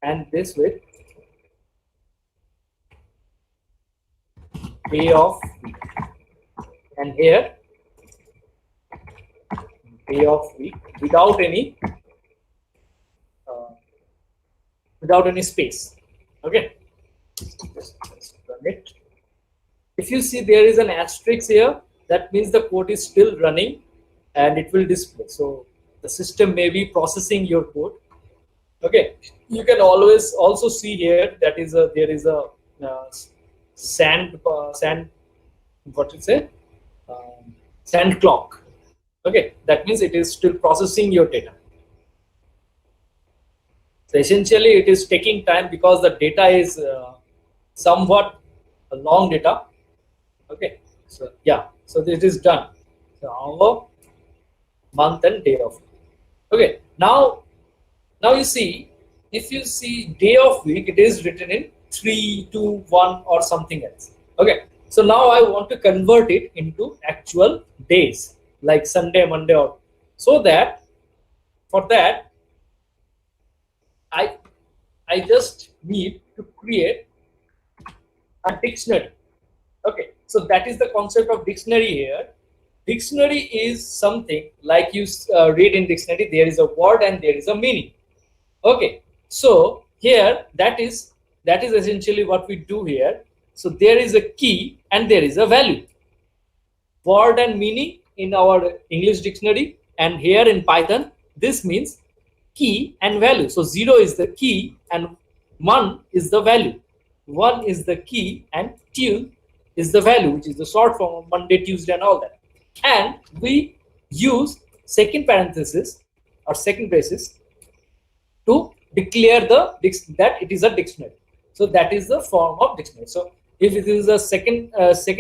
and this with day of week, and here day of week without any space. Okay, just run it. If you see there is an asterisk here, that means the code is still running and it will display. So the system may be processing your code. Okay, you can always also see here that there is a sand what you say sand clock. Okay, that means it is still processing your data. So essentially it is taking time because the data is somewhat a long data. Okay, so yeah, so this is done. So our month and day of week. Okay, now you see, if you see day of week, it is written in 3, 2, 1 or something else. Okay, so now I want to convert it into actual days like Sunday, Monday, or so that for that I just need to create a dictionary. Okay, so that is the concept of dictionary here. Dictionary is something like you read in dictionary, there is a word and there is a meaning. Okay, so here that is essentially what we do here. So there is a key and there is a value. Word and meaning in our English dictionary, and here in Python this means key and value. So 0 is the key and 1 is the value. 1 is the key and 2 is the value, which is the short form of Monday, Tuesday and all that. And we use second parenthesis or second braces to declare that it is a dictionary. So that is the form of dictionary. So if it is a second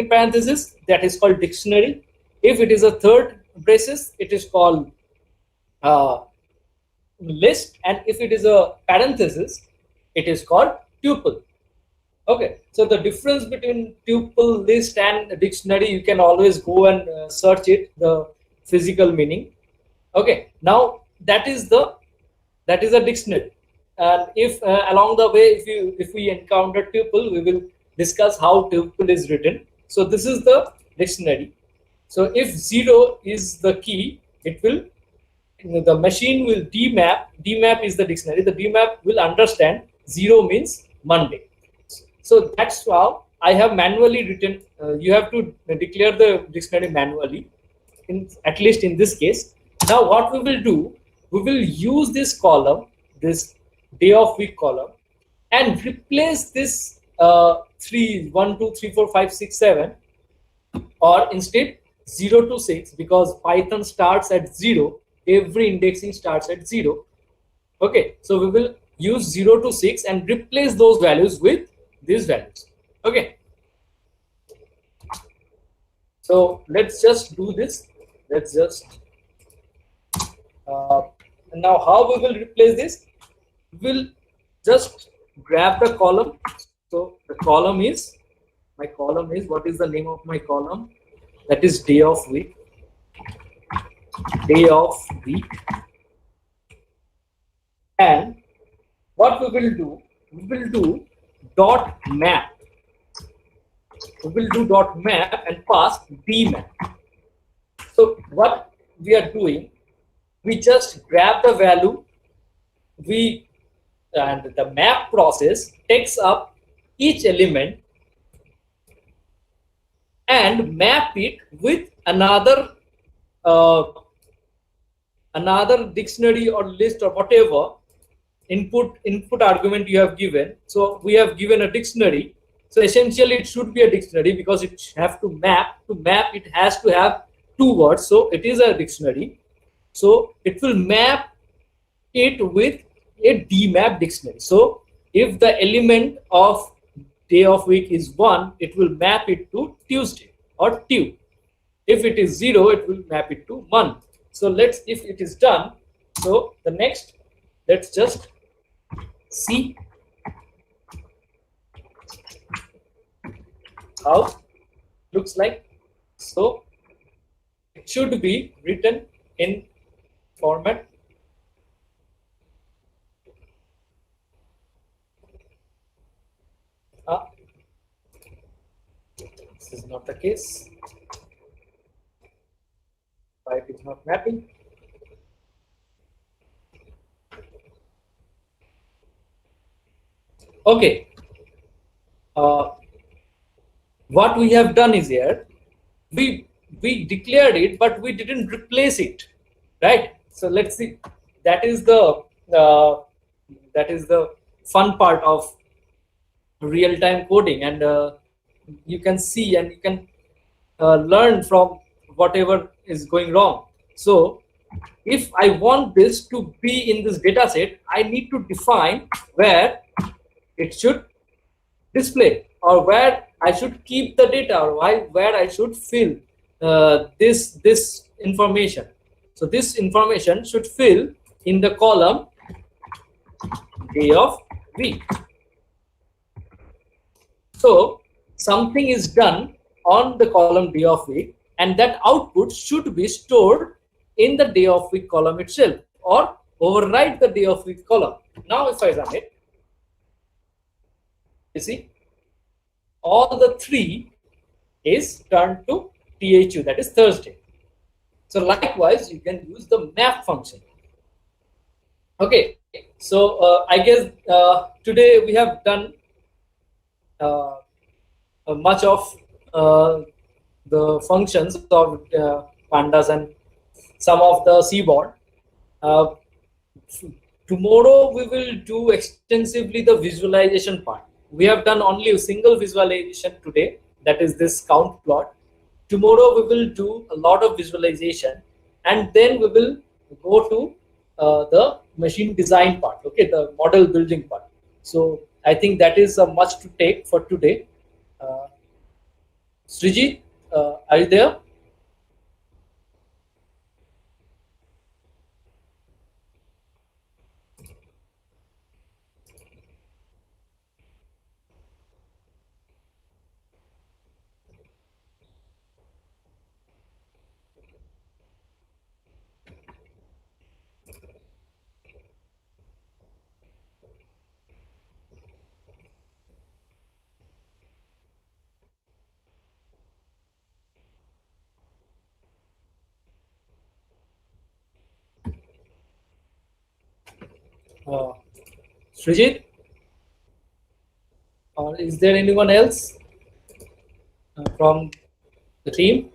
parenthesis, that is called dictionary. If it is a third braces, it is called list, and if it is a parenthesis, it is called tuple. Okay, so the difference between tuple, list and dictionary, you can always go and search it, the physical meaning. Okay, now that is a dictionary. And if along the way, if we encounter tuple, we will discuss how tuple is written. So this is the dictionary. So if 0 is the key, the machine will demap. Demap is the dictionary. The demap will understand 0 means Monday. So that's how I have manually written. You have to declare the dictionary manually, at least in this case. Now what we will do, we will use this column, this day of week column, and replace this 3, 1, 2, 3, 4, 5, 6, 7, or instead 0 to 6, because Python starts at 0. Every indexing starts at 0. Okay, so we will use 0 to 6 and replace those values with these values. Okay, so let's just do this. Let's just now how we will replace this, we'll just grab the column. So the column is, my column is, what is the name of my column? That is day of week. Day of week. And what we will do dot map. We will do dot map and pass dmap. So what we are doing, we just grab the value, and the map process takes up each element and map it with another dictionary or list or whatever input argument you have given. So we have given a dictionary. So essentially it should be a dictionary because it have to map. To map, it has to have 2 words. So it is a dictionary. So it will map it with a dmap dictionary. So if the element of day of week is 1, it will map it to Tuesday or Tu. If it is 0, it will map it to month. So if it is done, so the next, let's just see how looks like. So it should be written in format. This is not the case. Why it is not mapping? Okay. What we have done is here, we declared it, but we didn't replace it, right? So let's see. That is the fun part of real-time coding, and you can see and you can learn from whatever is going wrong. So if I want this to be in this data set, I need to define where it should display, or where I should keep the data, or where I should fill this information. So this information should fill in the column day of week. So something is done on the column day of week, and that output should be stored in the day of week column itself, or override the day of week column. Now if I run it, you see all the 3 is turned to THU, that is Thursday. So likewise, you can use the map function. Okay, so I guess today we have done much of the functions of Pandas and some of the Seaborn. Tomorrow we will do extensively the visualization part. We have done only a single visualization today, that is this count plot. Tomorrow we will do a lot of visualization, and then we will go to the machine design part, okay, the model building part. So I think that is much to take for today. Srijit, are you there? Srijit, or is there anyone else from the team?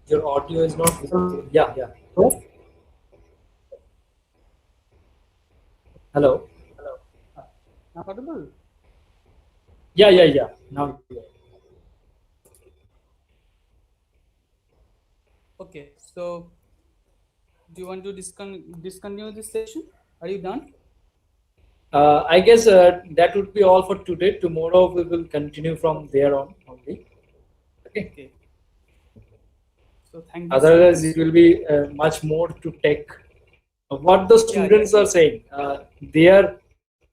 Your audio is not visible. Yeah, yeah. Hello. Audible? Yeah, yeah, yeah. Now. Okay, so do you want to discontinue this session? Are you done? I guess that would be all for today. Tomorrow we will continue from there on only. Okay. Okay. So thank you. Otherwise, it will be much more to take. What the students are saying,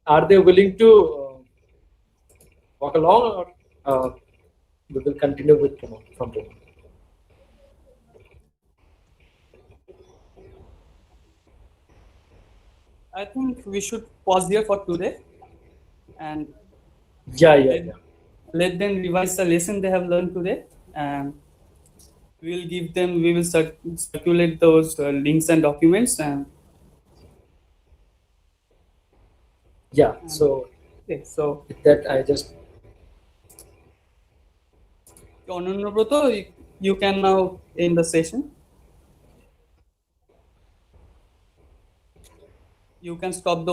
are they willing to walk along, or we will continue with tomorrow from tomorrow? I think we should pause here for today and Yeah. let them revise the lesson they have learned today, and we will circulate those links and documents. And yeah, so okay, so with that I just Ananyabrata, you can now end the session. You can stop the